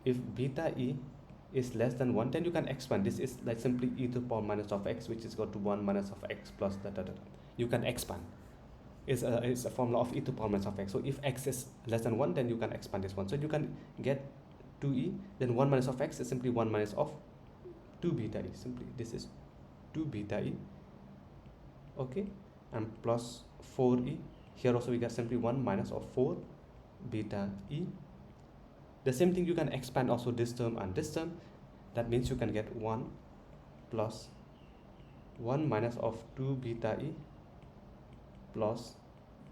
if beta e is less than 1, then you can expand. This is like simply e to the power minus of x, which is equal to 1 minus of x plus da da da. You can expand. It's a formula of e to the power minus of x. So if x is less than 1, then you can expand this one. So you can get 2e, then 1 minus of x is simply 1 minus of 2 beta e. Simply this is 2 beta e, okay, and plus 4e. Here also we get simply 1 minus of 4 beta e. The same thing, you can expand also this term and this term. That means you can get 1 plus 1 minus of 2 beta e plus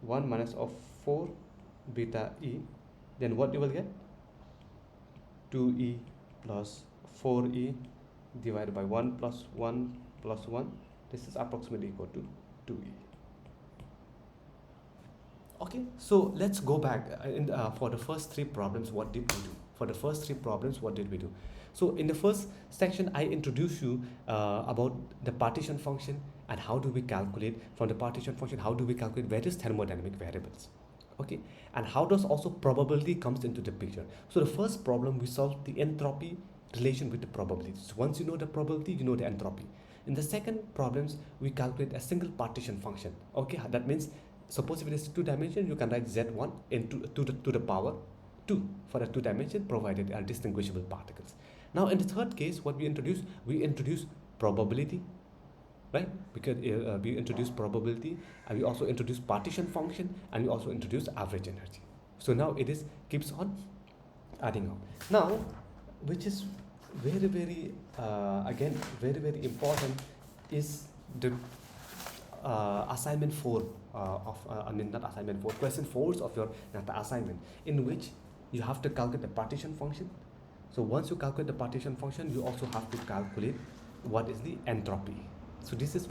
1 minus of 4 beta e. Then what you will get? 2e plus 4e divided by 1 plus 1 plus 1. This is approximately equal to 2e. Okay, so let's go back for the first three problems. What did we do? For the first three problems, what did we do? So in the first section, I introduced you about the partition function and how do we calculate from the partition function, how do we calculate various thermodynamic variables. Okay, and how does also probability comes into the picture. So the first problem, we solved the entropy relation with the probability. So once you know the probability, you know the entropy. In the second problems, we calculate a single partition function. Okay, that means suppose if it is 2 dimension, you can write z1 into to the power 2 for a 2 dimension, provided are distinguishable particles. Now in the third case, what we introduce probability, right? Because we introduce probability, and we also introduce partition function, and we also introduce average energy. So now it is keeps on adding up. Now, which is very again very important, is the assignment 4 not assignment 4, question 4 of your assignment, in which you have to calculate the partition function. So once you calculate the partition function, you also have to calculate what is the entropy. So this is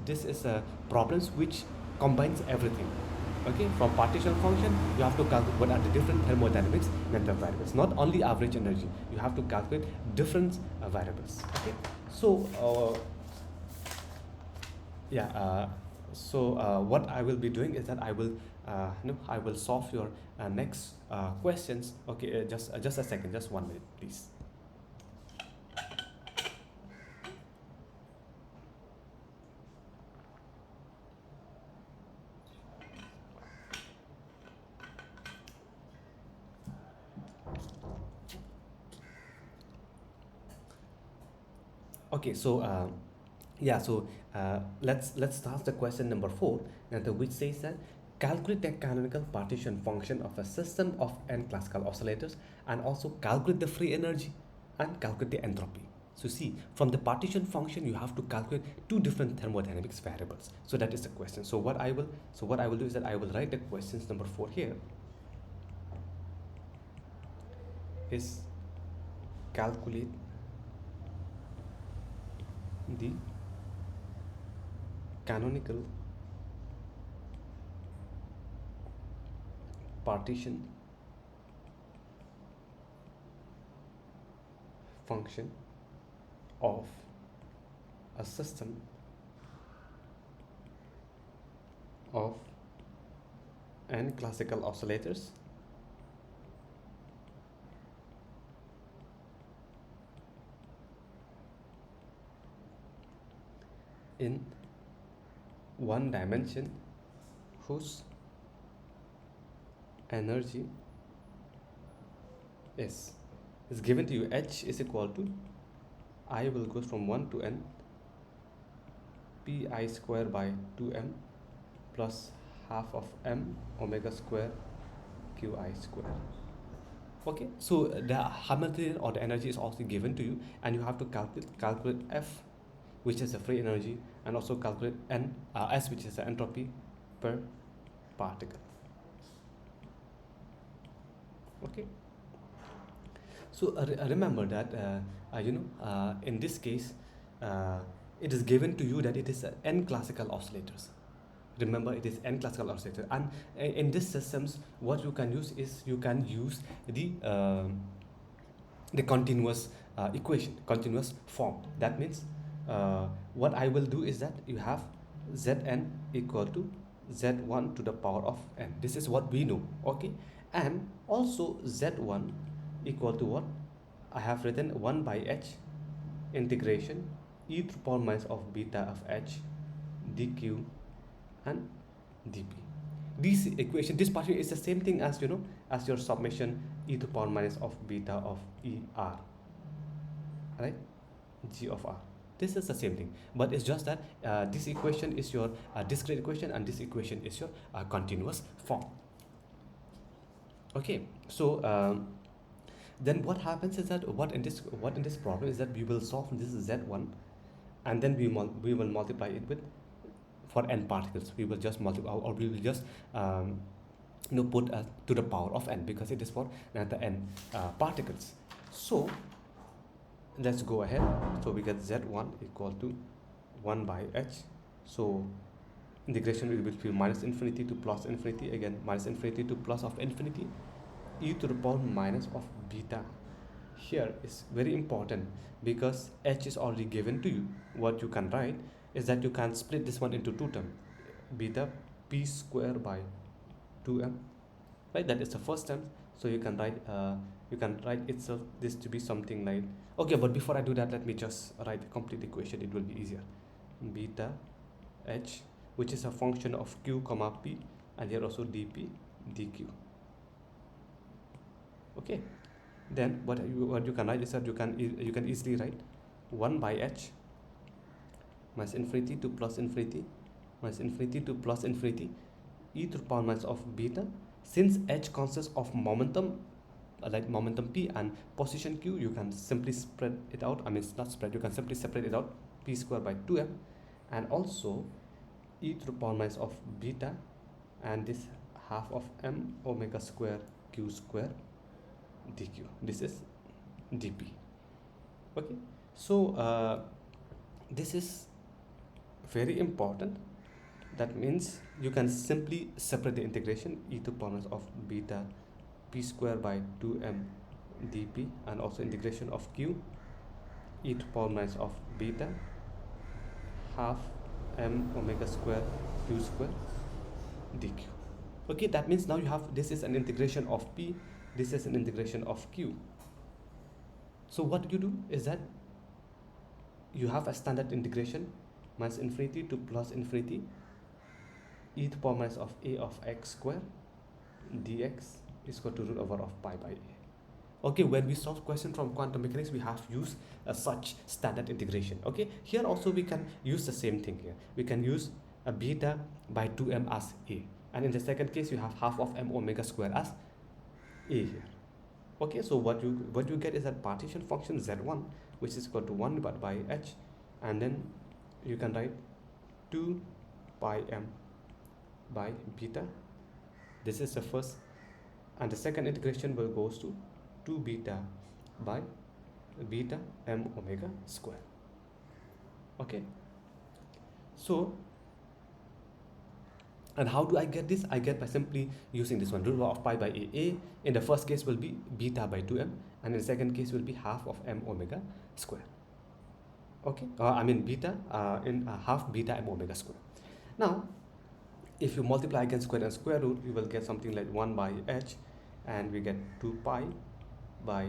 this is problems which combines everything. Okay, from partition function, you have to calculate what are the different thermodynamics method variables, not only average energy. You have to calculate different variables. Okay, so what I will be doing is that I will solve your next questions. Okay, just a second, just 1 minute, please. Okay, so let's start the question number 4, which says that calculate the canonical partition function of a system of n classical oscillators, and also calculate the free energy and calculate the entropy. So see, from the partition function, you have to calculate two different thermodynamics variables. So that is the question. So what I will do is that I will write the questions number 4 here. Is calculate the canonical partition function of a system of n classical oscillators in one dimension whose energy is given to you. H is equal to, I will go from 1 to n, pi square by 2m plus half of m omega square qi square. Okay, so the Hamiltonian or the energy is also given to you, and you have to calculate F, which is the free energy, and also calculate S, which is the entropy per particle. Okay, so remember that in this case, it is given to you that it is n classical oscillators. Remember, it is n classical oscillator, and in these systems what you can use is you can use the continuous equation, continuous form. That means what I will do is that you have Zn equal to Z1 to the power of n. This is what we know. Okay, and also Z1 equal to what I have written, 1 by h integration e to the power minus of beta of h dq and dp. This equation, this part is the same thing as as your summation e to the power minus of beta of er, right, g of r. This is the same thing, but it's just that this equation is your discrete equation, and this equation is your continuous form. Okay, so then what happens is that what in this problem is that we will solve this Z1, and then we will multiply it with, for n particles we will just multiply, or we will just put to the power of n, because it is for the n particles. So let's go ahead. So we get Z1 equal to 1 by h. So integration will be minus infinity to plus infinity, again minus infinity to plus of infinity, e to the power minus of beta. Here is very important, because h is already given to you. What you can write is that you can split this one into two terms, beta p square by 2m, right? That is the first term. So you can write itself this to be something like, okay, but before I do that, let me just write the complete equation. It will be easier. Beta h, which is a function of q comma p, and here also dp dq. Okay, then what you can write is that you can easily write 1 by h minus infinity to plus infinity minus infinity to plus infinity e to the power minus of beta. Since h consists of momentum, like momentum p and position q, you can simply spread it out. I mean, it's not spread, you can simply separate it out, p square by 2m, and also e to the power minus of beta, and this half of m omega square q square dq. This is dp. Okay, so this is very important. That means you can simply separate the integration e to the power minus of beta p square by 2m dp, and also integration of q e to the power minus of beta half m omega square q square dq. Okay, that means now you have, this is an integration of p, this is an integration of q. So what you do is that you have a standard integration, minus infinity to plus infinity e to the power minus of a of x square dx is equal to root over of pi by a. Okay, when we solve question from quantum mechanics, we have used such standard integration. Okay, here also we can use the same thing. Here we can use a beta by 2m as a, and in the second case you have half of m omega square as a here. Okay, so what you get is that partition function Z1, which is equal to 1 divided by h, and then you can write 2 pi m by beta. This is the first, and the second integration will goes to 2 beta by beta m omega square. Okay, so, and how do I get this? I get by simply using this one, root over of pi by a. A in the first case will be beta by 2m, and in the second case will be half of m omega square. Okay, I mean beta in half beta m omega square. Now if you multiply against square and square root, you will get something like 1 by h, and we get 2 pi by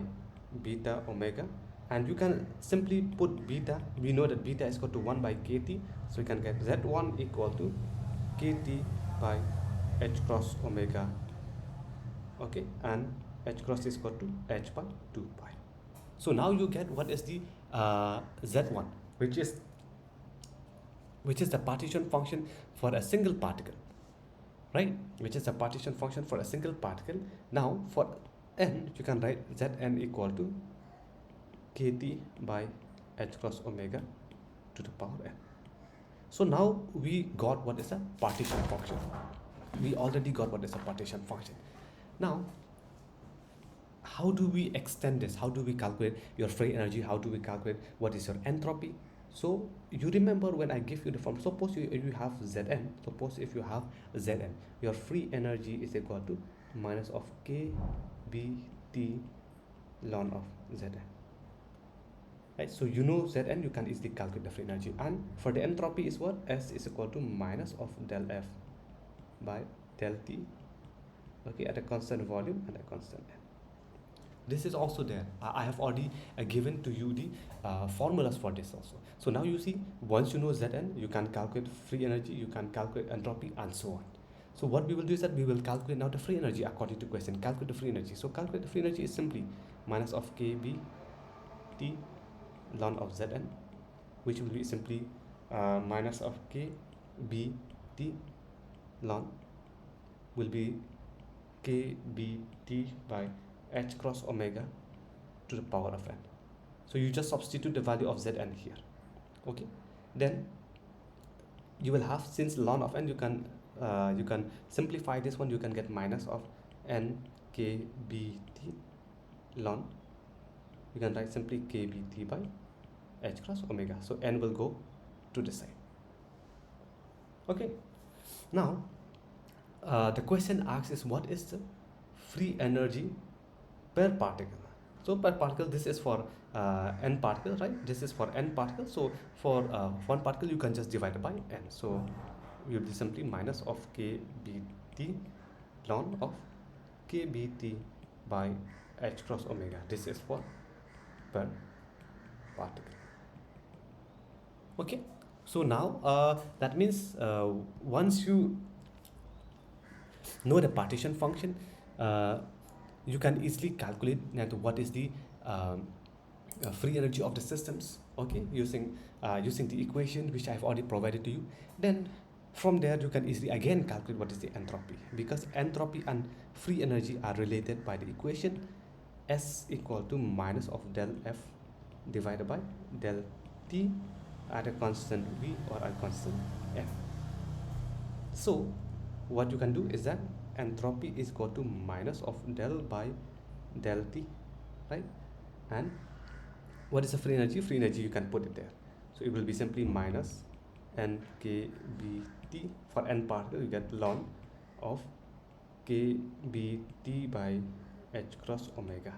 beta omega And you can simply put beta. We know that beta is equal to 1 by kt, so we can get z1 equal to kt by h cross omega, okay, and h cross is equal to h by 2 pi. So now you get what is the z1, which is the partition function for a single particle, right? Which is the partition function for a single particle. Now for n, you can write Zn equal to kt by h cross omega to the power n. So now we got what is a partition function. We already got what is a partition function. Now, how do we extend this? How do we calculate your free energy? How do we calculate what is your entropy? So you remember when I give you the form, suppose you have Zn, suppose if you have Zn, your free energy is equal to minus of kBT ln of Zn. Right, so you know Zn, you can easily calculate the free energy. And for the entropy is what? S is equal to minus of del F by del T, okay, at a constant volume and a constant n. This is also there. I have already given to you the formulas for this also. So now you see, once you know Zn, you can calculate free energy, you can calculate entropy, and so on. So what we will do is that we will calculate now the free energy according to question. Calculate the free energy. So calculate the free energy is simply minus of kB T ln of Zn, which will be simply minus of kB T ln will be kBT by h cross omega to the power of n. So you just substitute the value of Zn here, okay. Then you will have, since ln of n, you can simplify this one. You can get minus of n kBT ln, you can write simply kBT by h cross omega. So n will go to the side, okay. Now the question asks is what is the free energy per particle. So per particle, this is for n particles, right? This is for n particles. So for one particle, you can just divide it by n. So we will be simply minus of kBT ln of kBT by h cross omega. This is for per particle, okay. So now that means once you know the partition function, you can easily calculate that what is the free energy of the systems, okay, using the equation which I've already provided to you. Then from there you can easily again calculate what is the entropy, because entropy and free energy are related by the equation S equal to minus of del F divided by del T at a constant V or a constant F. So what you can do is that entropy is equal to minus of del by del T, right? And what is the free energy? Free energy, you can put it there. So it will be simply minus nkBT. For n particle, you get ln of kBT by h cross omega.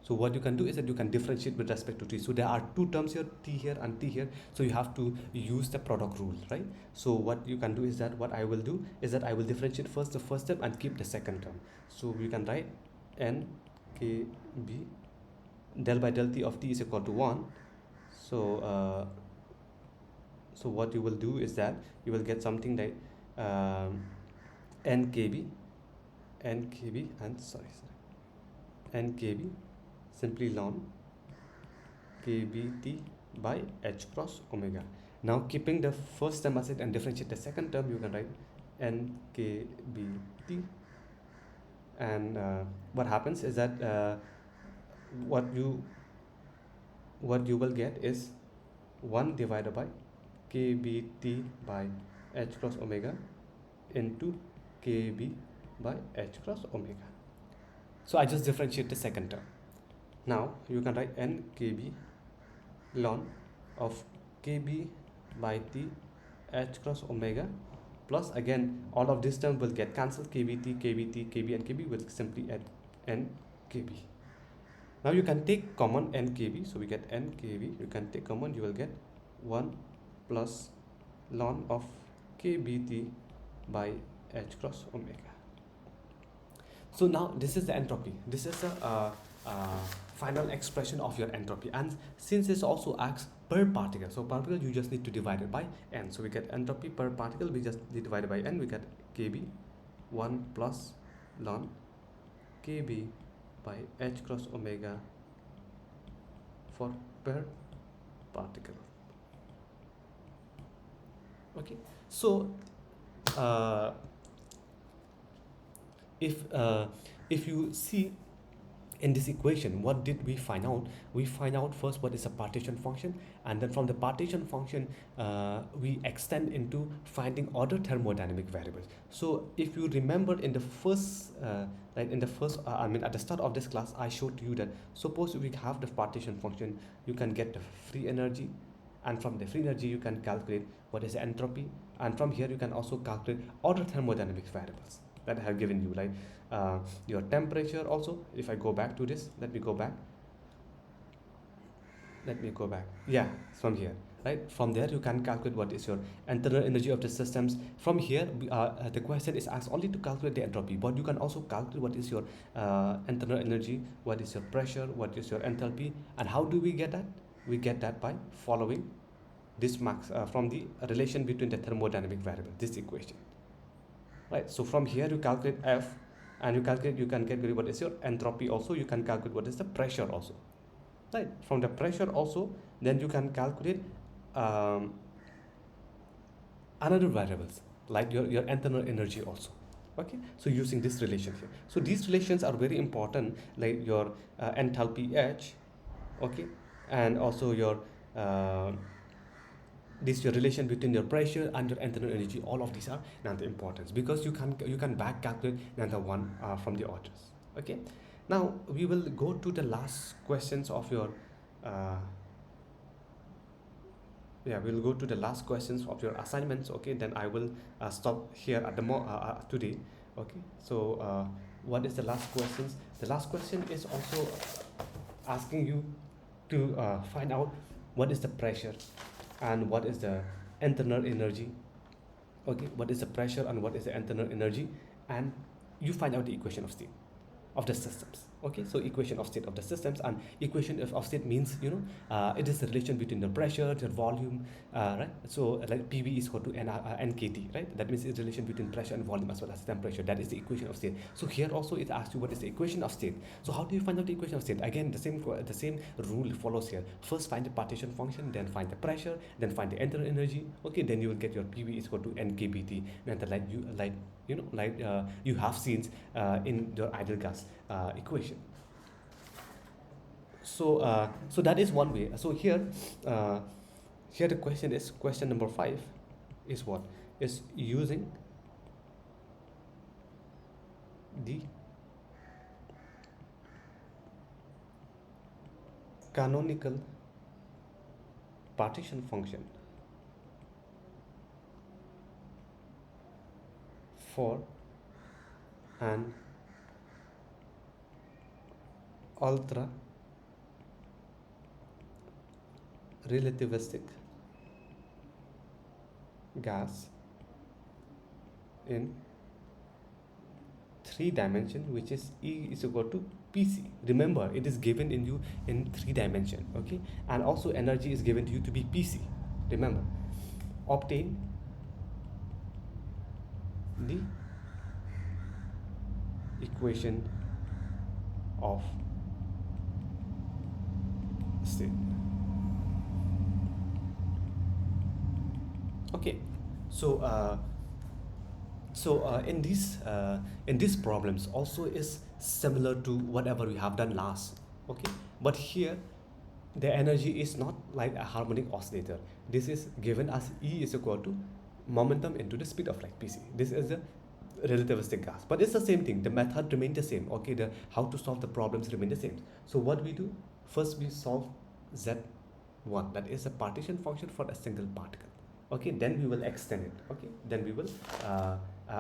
So what you can do is that you can differentiate with respect to t. So there are two terms here, t here and t here. So you have to use the product rule, right? So what you can do is that what I will do is that I will differentiate first the first term and keep the second term. So we can write n kb del by del t of t is equal to 1. So so what you will do is that you will get something like nkb simply ln kBT by h cross omega. Now keeping the first term as it and differentiate the second term, you can write nkBT, and what happens is that what you will get is 1 divided by kBT by h cross omega into kB by h cross omega. So I just differentiate the second term. Now you can write n kB ln of kB by t h cross omega plus, again all of this term will get cancelled, kBT, kBT, kB and kB will simply add n kB. Now you can take common n kB, so we get n kB, you can take common, you will get 1 plus ln of kBT by h cross omega. So now this is the entropy. This is the uh, final expression of your entropy. And since this also acts per particle, so particle you just need to divide it by n. So we get entropy per particle, we just divide it by n, we get kb 1 plus ln kb by h cross omega for per particle. Okay, so uh, if uh, if you see in this equation, what did we find out? We find out first what is a partition function, and then from the partition function we extend into finding other thermodynamic variables. So if you remember in the first I mean at the start of this class, I showed you that suppose we have the partition function, you can get the free energy, and from the free energy you can calculate what is the entropy, and from here you can also calculate other thermodynamic variables that I have given you, like your temperature also. If I go back to this, let me go back, yeah, from here, right? From there you can calculate what is your internal energy of the systems. From here the question is asked only to calculate the entropy, but you can also calculate what is your internal energy, what is your pressure, what is your enthalpy. And how do we get that? We get that by following this max from the relation between the thermodynamic variable, this equation, right? So from here you calculate F, and you can calculate what is your entropy also, you can calculate what is the pressure also, right? From the pressure also, then you can calculate um, another variables like your internal energy also. Okay, so using this relation here, so these relations are very important, like your enthalpy H, okay, and also your this your relation between your pressure and your internal energy. All of these are now the importance, because you can back calculate another one from the others. Okay, now we will go to the last questions of your uh, yeah, we'll go to the last questions of your assignments. Okay, then I will stop here at the today. Okay, so what is the last questions? The last question is also asking you to find out what is the pressure and what is the internal energy. Okay, what is the pressure and what is the internal energy, and you find out the equation of state of the systems. Okay, so equation of state of the systems, and equation of state means, you know, it is the relation between the pressure, the volume, right? So like PV is equal to NKT, right? That means it's relation between pressure and volume as well as temperature. That is the equation of state. So here also it asks you what is the equation of state. So how do you find out the equation of state? Again, the same rule follows here. First find the partition function, then find the pressure, then find the internal energy. Okay, then you will get your PV is equal to NKBT, and you have seen in your ideal gas equation. So that is one way. So uh, here the question is, question number 5 is what is using the canonical partition function for an ultra relativistic gas in 3 dimension, which is E is equal to PC. Remember, it is given in you in 3 dimension. Okay, and also energy is given to you to be PC. Remember, obtain the equation of state. Okay, so in these problems also is similar to whatever we have done last. Okay, but here the energy is not like a harmonic oscillator. This is given as E is equal to momentum into the speed of light, PC. This is the relativistic gas, but it's the same thing. The method remain the same. Okay, the how to solve the problems remain the same. So what we do, first we solve Z1, that is a partition function for a single particle. Okay, then we will extend it. Okay, then we will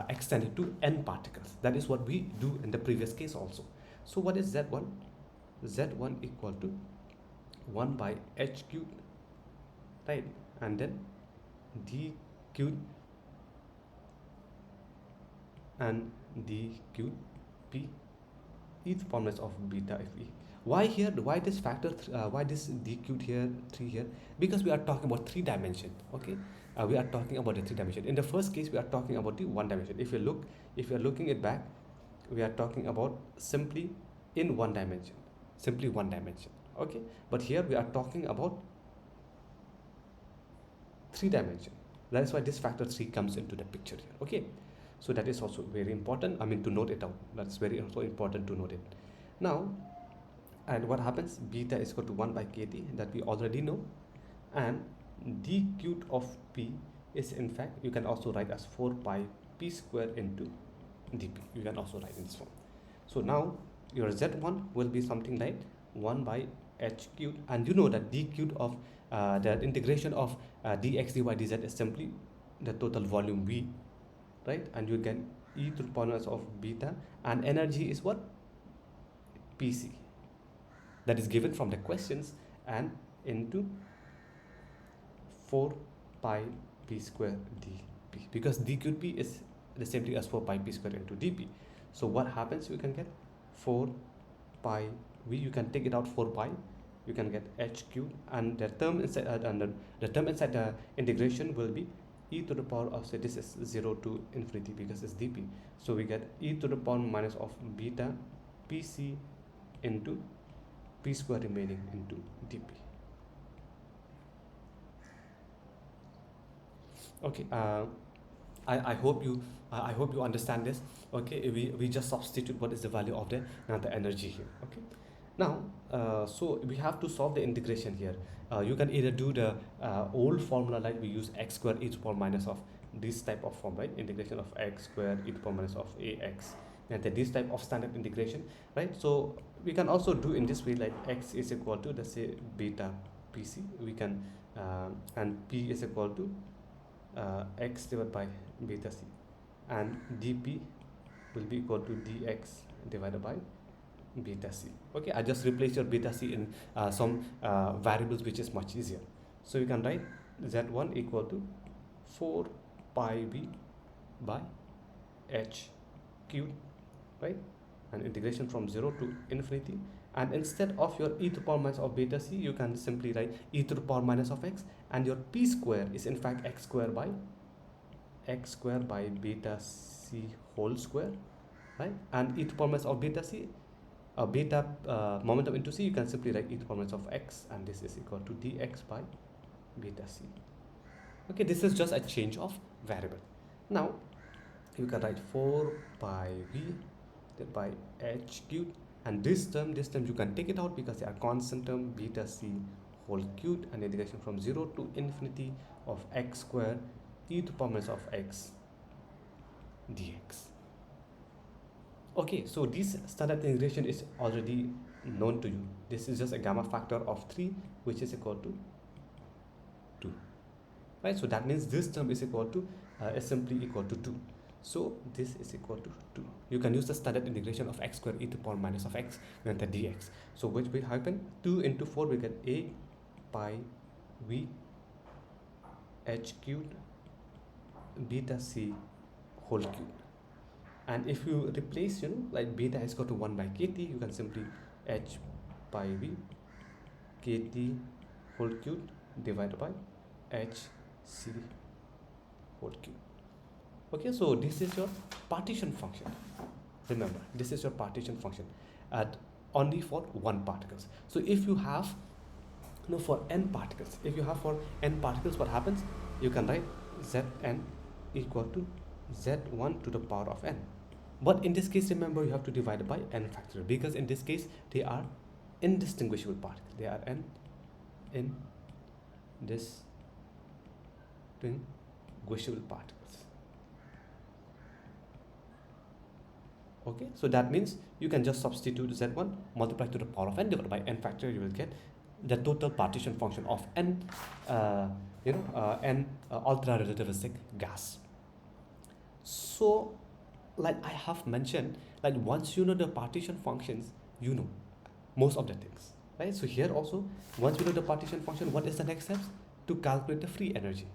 extend it to n particles. That is what we do in the previous case also. So what is Z1? Z1 equal to 1 by h cubed, right? And then d cubed and d cubed p, e to the formula of beta if we Why here? Why this factor? Why this d cubed here, 3 here? Because we are talking about 3 dimension. Okay, we are talking about the 3 dimension. In the first case, we are talking about the 1 dimension. If you are looking it back, we are talking about simply in 1 dimension, simply 1 dimension. Okay, but here we are talking about 3 dimension. That is why this factor 3 comes into the picture here. Okay, so that is also very important. I mean, to note it out. That's very also important to note it. Now, and what happens? Beta is equal to 1 by kt, that we already know, and d cubed of p is, in fact, you can also write as 4 pi p square into dp. You can also write in this form. So now your z1 will be something like 1 by h cubed, and you know that d cubed of the integration of dx dy dz is simply the total volume v, right? And you get e to the power of beta, and energy is what? Pc, that is given from the questions, and into 4 pi p square dp, because d cubed p is the same thing as 4 pi p square into dp. So what happens? You can get 4 pi v, you can take it out, 4 pi, you can get h cubed, and the term inside the term inside the integration will be e to the power of, say, this is 0 to infinity because it's dp. So we get e to the power minus of beta pc into p square remaining into dp. Okay, I hope you understand this. Okay, we just substitute what is the value of the energy here. Okay, now so we have to solve the integration here. You can either do the old formula, like we use x square e to the power minus of this type of form, right? Integration of x square e to the power minus of ax, and then this type of standard integration, right? So we can also do in this way, like x is equal to, let's say, beta pc. We can and p is equal to x divided by beta c, and dp will be equal to dx divided by beta c. Okay, I just replace your beta c in some variables, which is much easier. So you can write z1 equal to 4 pi v by h cubed, right? And integration from 0 to infinity, and instead of your e to the power minus of beta c, you can simply write e to the power minus of x, and your p square is in fact x square by beta c whole square, right? And e to the power minus of beta c, beta momentum into c, you can simply write e to the power minus of x, and this is equal to dx by beta c. Okay, this is just a change of variable. Now you can write 4 pi v divided by h cubed, and this term you can take it out because they are constant term, beta c whole cubed, and integration from 0 to infinity of x square e to the power minus of x dx. Okay, so this standard integration is already known to you. This is just a gamma factor of 3, which is equal to 2, right? So that means this term is equal to is simply equal to 2. So this is equal to 2. You can use the standard integration of x square e to the power minus of x and the dx. So which will happen? 2 into 4, we get a pi v h cubed beta c whole cubed. And if you replace, like beta is equal to 1 by kt, you can simply h pi v kt whole cubed divided by h c whole cubed. Okay, so this is your partition function. Remember, this is your partition function at only for one particles. So if you have for n particles, what happens? You can write Zn equal to Z1 to the power of n. But in this case, remember, you have to divide it by n factorial, because in this case they are indistinguishable particles. They are indistinguishable particles. Okay, so that means you can just substitute Z1 multiply to the power of n divided by n factorial. You will get the total partition function of n ultra relativistic gas. So like I have mentioned, like once you know the partition functions, you know most of the things, right? So here also, once you know the partition function, what is the next steps? To calculate the free energy,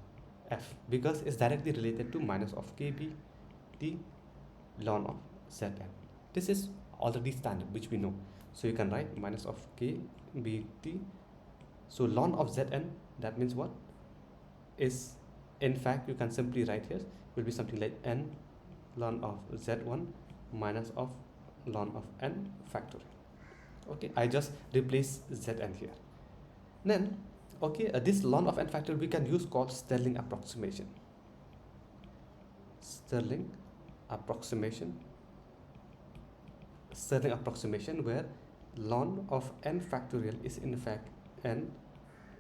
F, because it's directly related to minus of kb t ln of Zn. This is already standard, which we know. So you can write minus of kBT. So ln of Zn, that means what is, in fact, you can simply write here, will be something like n ln of Z1 minus of ln of n factorial. Okay, I just replace Zn here. Then, okay, this ln of n factorial we can use called Stirling approximation. Stirling approximation. Stirling approximation, where ln of n factorial is in fact n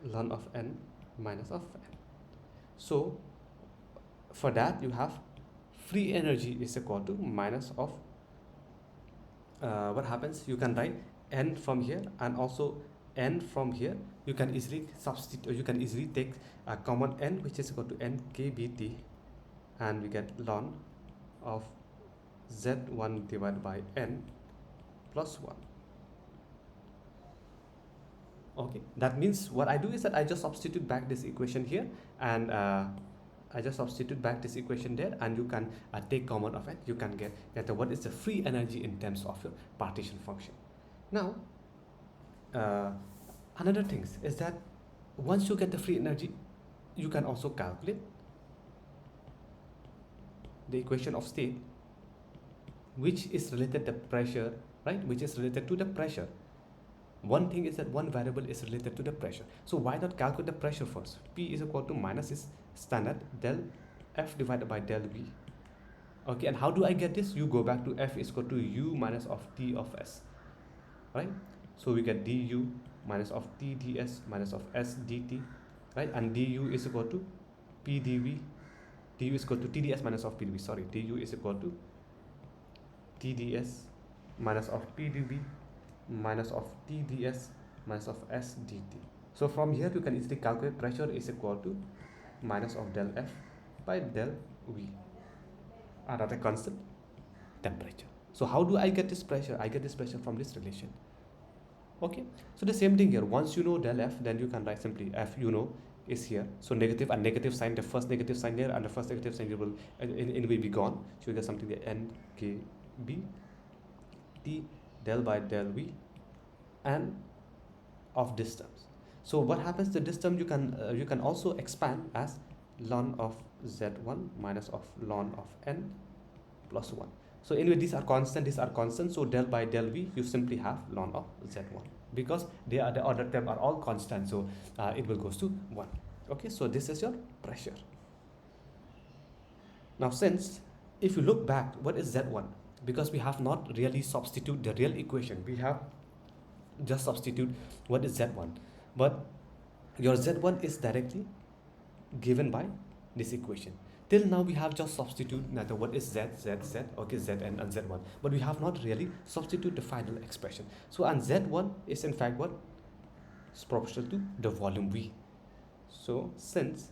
ln of n minus of n. So for that you have free energy is equal to minus of what happens, you can write n from here and also n from here. You can easily substitute, or you can easily take a common n, which is equal to n kBT, and we get ln of Z1 divided by n plus 1. Okay, that means what I do is that I just substitute back this equation here, and I just substitute back this equation there, and you can take common of it. You can get what is the free energy in terms of your partition function. Now, another thing is that once you get the free energy, you can also calculate the equation of state, which is related to pressure, right? Which is related to the pressure. One thing is that one variable is related to the pressure. So why not calculate the pressure first? P is equal to minus is standard del F divided by del V. Okay, and how do I get this? You go back to F is equal to U minus of T of S, right? So we get du minus of T ds minus of S dt, right? And du is equal to P dV. Du is equal to TdS minus of PdV. Sorry, du is equal to TdS minus of PdV minus of TdS minus of S dt. So from here you can easily calculate pressure is equal to minus of del F by del V, another constant temperature. So how do I get this pressure? I get this pressure from this relation. Okay, so the same thing here. Once you know del F, then you can write simply F, you know, is here. So negative and negative sign, the first negative sign here and the first negative sign here will anyway be gone. So you get something like NKB T del by del V and of this terms. So what happens to this term, you can also expand as ln of Z1 minus of ln of n plus 1. So anyway, these are constant, so del by del V you simply have ln of Z1, because the other term are all constant, so it will goes to 1. Okay, so this is your pressure. Now since if you look back, what is Z1? Because we have not really substitute the real equation, we have just substitute what is Z1, but your Z1 is directly given by this equation. Till now we have just substitute what is Z, okay, Zn and Z1, but we have not really substitute the final expression. So and Z1 is in fact what is proportional to the volume V. So since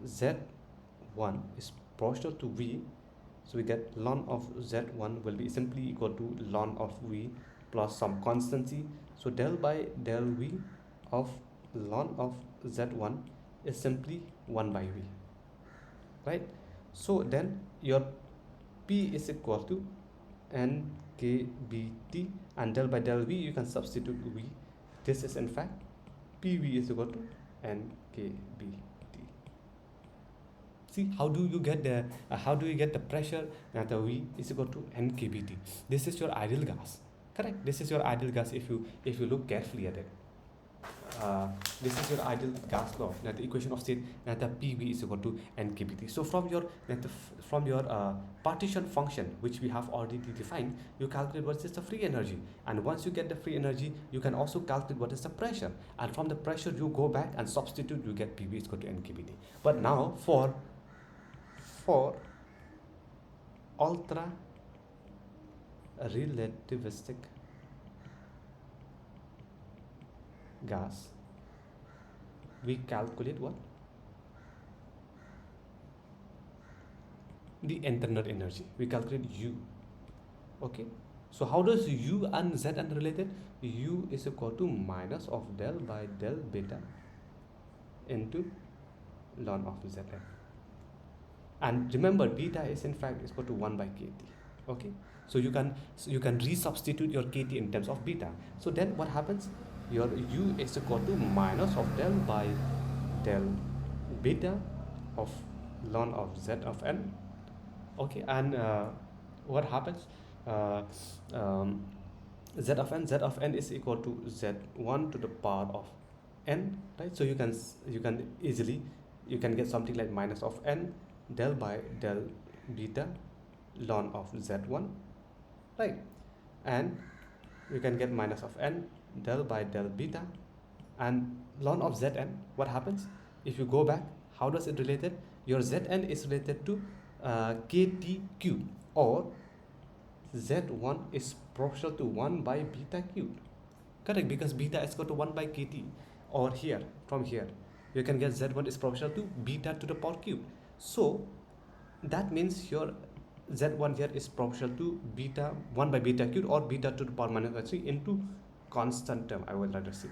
Z1 is proportional to V, so we get ln of Z1 will be simply equal to ln of V plus some constancy. So del by del V of ln of Z1 is simply 1 by V, right? So then your P is equal to NKBT, and del by del V you can substitute V. This is in fact PV is equal to NKBT. See, how do you get the pressure at the V is equal to NKBT? This is your ideal gas, correct? This is your ideal gas if you look carefully at it. This is your ideal gas law, that the equation of state that the PV is equal to NKBT. So from your partition function, which we have already defined, you calculate what is the free energy, and once you get the free energy, you can also calculate what is the pressure, and from the pressure you go back and substitute, you get PV is equal to NKBT. But now for ultra relativistic gas, we calculate what? The internal energy. We calculate U. Okay. So how does U and Zn related? U is equal to minus of del by del beta into ln of Zn. And remember, beta is in fact equal to 1 by kT. Okay, so you can resubstitute your kt in terms of beta. So then what happens, your u is equal to minus of del by del beta of ln of z of n. Okay, and what happens, uh, um, z of n is equal to z1 to the power of n, right? So you can easily, you can get something like minus of n del by del beta ln of z1, right? And you can get minus of n del by del beta, and ln of zn. What happens if you go back, how does it related? Your zn is related to kt cube, or z1 is proportional to 1 by beta cubed. Correct, because beta is equal to 1 by kt. Or here, from here, you can get z1 is proportional to beta to the power cube. So that means your z1 here is proportional to beta 1 by beta cubed, or beta to the power minus 3 into constant term, I will rather say.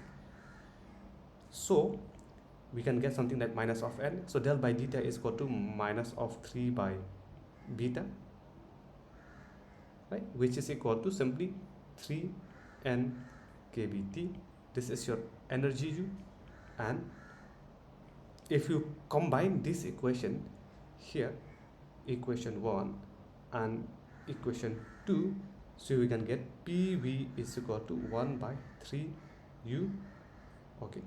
So we can get something like minus of n. So del by beta is equal to minus of 3 by beta, right, which is equal to simply 3n kBt. This is your energy u, and if you combine this equation here, equation 1 and equation 2, so we can get PV is equal to 1 by 3 u, okay,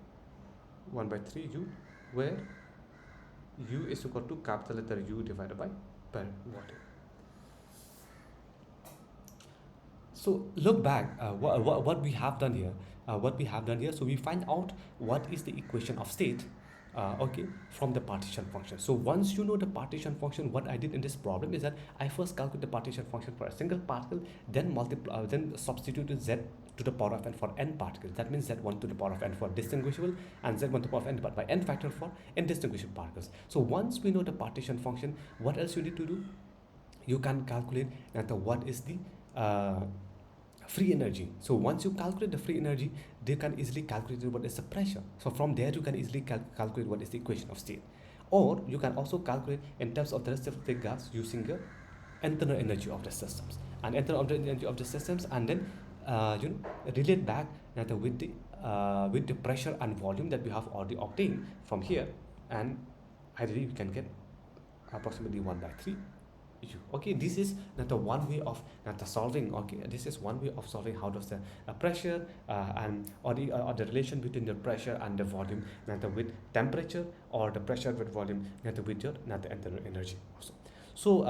1 by 3 u, where u is equal to capital letter U divided by per watt. So look back, what we have done here, so we find out what is the equation of state, okay, from the partition function. So once you know the partition function, what I did in this problem is that I first calculate the partition function for a single particle, then multiply, then substitute z to the power of n for n particles. That means z1 to the power of n for distinguishable, and z1 to the power of n divided by n factor for indistinguishable particles. So once we know the partition function, what else you need to do? You can calculate that what is the free energy. So once you calculate the free energy, they can easily calculate what is the pressure. So from there you can easily calculate what is the equation of state. Or you can also calculate in terms of the reciprocating gas using the internal energy of the systems, and internal energy of the systems, and then relate back with the pressure and volume that we have already obtained from here, and ideally we can get approximately 1 by 3 u. Okay, this is not one way of solving. Okay, this is one way of solving how does the pressure and or the relation between the pressure and the volume with temperature, or the pressure with volume with your internal energy also. So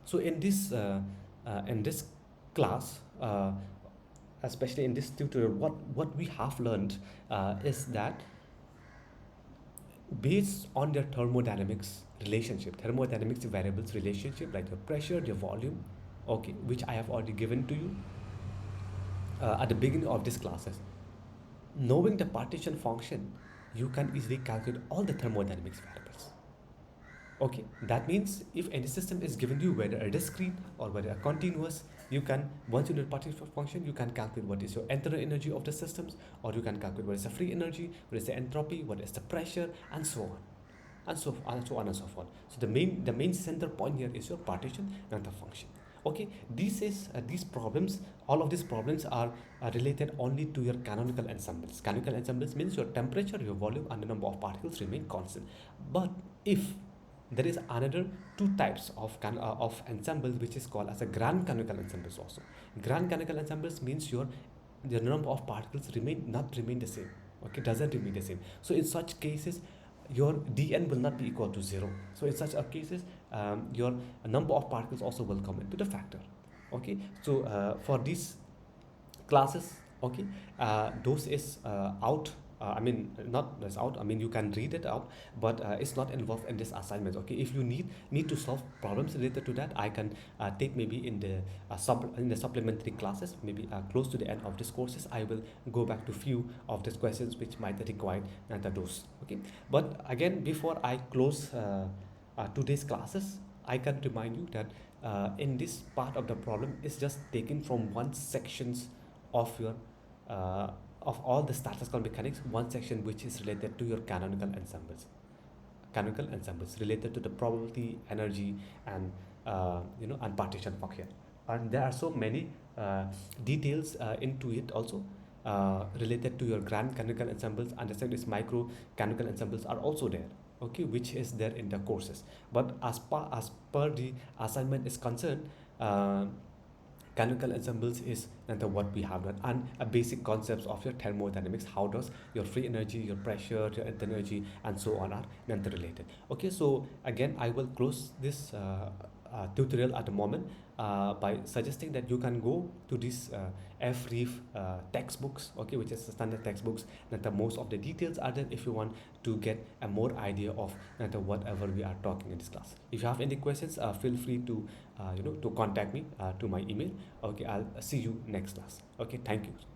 so in this class, especially in this tutorial, what we have learned is that based on their thermodynamics variables relationship, like the pressure, the volume, okay, which I have already given to you at the beginning of this classes. Knowing the partition function, you can easily calculate all the thermodynamics variables. Okay, that means if any system is given you, whether a discrete or whether a continuous, you can, once you know the partition function, you can calculate what is your internal energy of the systems, or you can calculate what is the free energy, what is the entropy, what is the pressure, and so on, and so on and so forth. So the main center point here is your partition and the function. Okay, these problems, all of these problems are related only to your canonical ensembles. Canonical ensembles means your temperature, your volume, and the number of particles remain constant. But if there is another two types of ensembles, which is called as a grand canonical ensembles also. Grand canonical ensembles means the number of particles remain the same. Okay, doesn't remain the same. So in such cases, your dn will not be equal to 0. So in such cases, your number of particles also will come into the factor. Okay, so for these classes, okay, those is out. I mean, not that's out. I mean, you can read it out, but it's not involved in this assignment. Okay, if you need to solve problems related to that, I can take maybe in the supplementary classes, maybe close to the end of this courses. I will go back to few of these questions which might require those. Okay, but again, before I close today's classes, I can remind you that in this part of the problem is just taken from one sections of your of all the statistical mechanics, one section which is related to your canonical ensembles. chemical ensembles related to the probability, energy, and and partition function. And there are so many details into it also, related to your grand chemical ensembles. Understand these micro chemical ensembles are also there, okay, which is there in the courses. But as per the assignment is concerned, canonical ensembles is what we have done, and a basic concepts of your thermodynamics. How does your free energy, your pressure, your energy, and so on are related. Okay, so again, I will close this tutorial at the moment by suggesting that you can go to this FREEF textbooks, okay, which is the standard textbooks. That the most of the details are there if you want to get a more idea of whatever we are talking in this class. If you have any questions, feel free to to contact me to my email. Okay, I'll see you next class. Okay, thank you.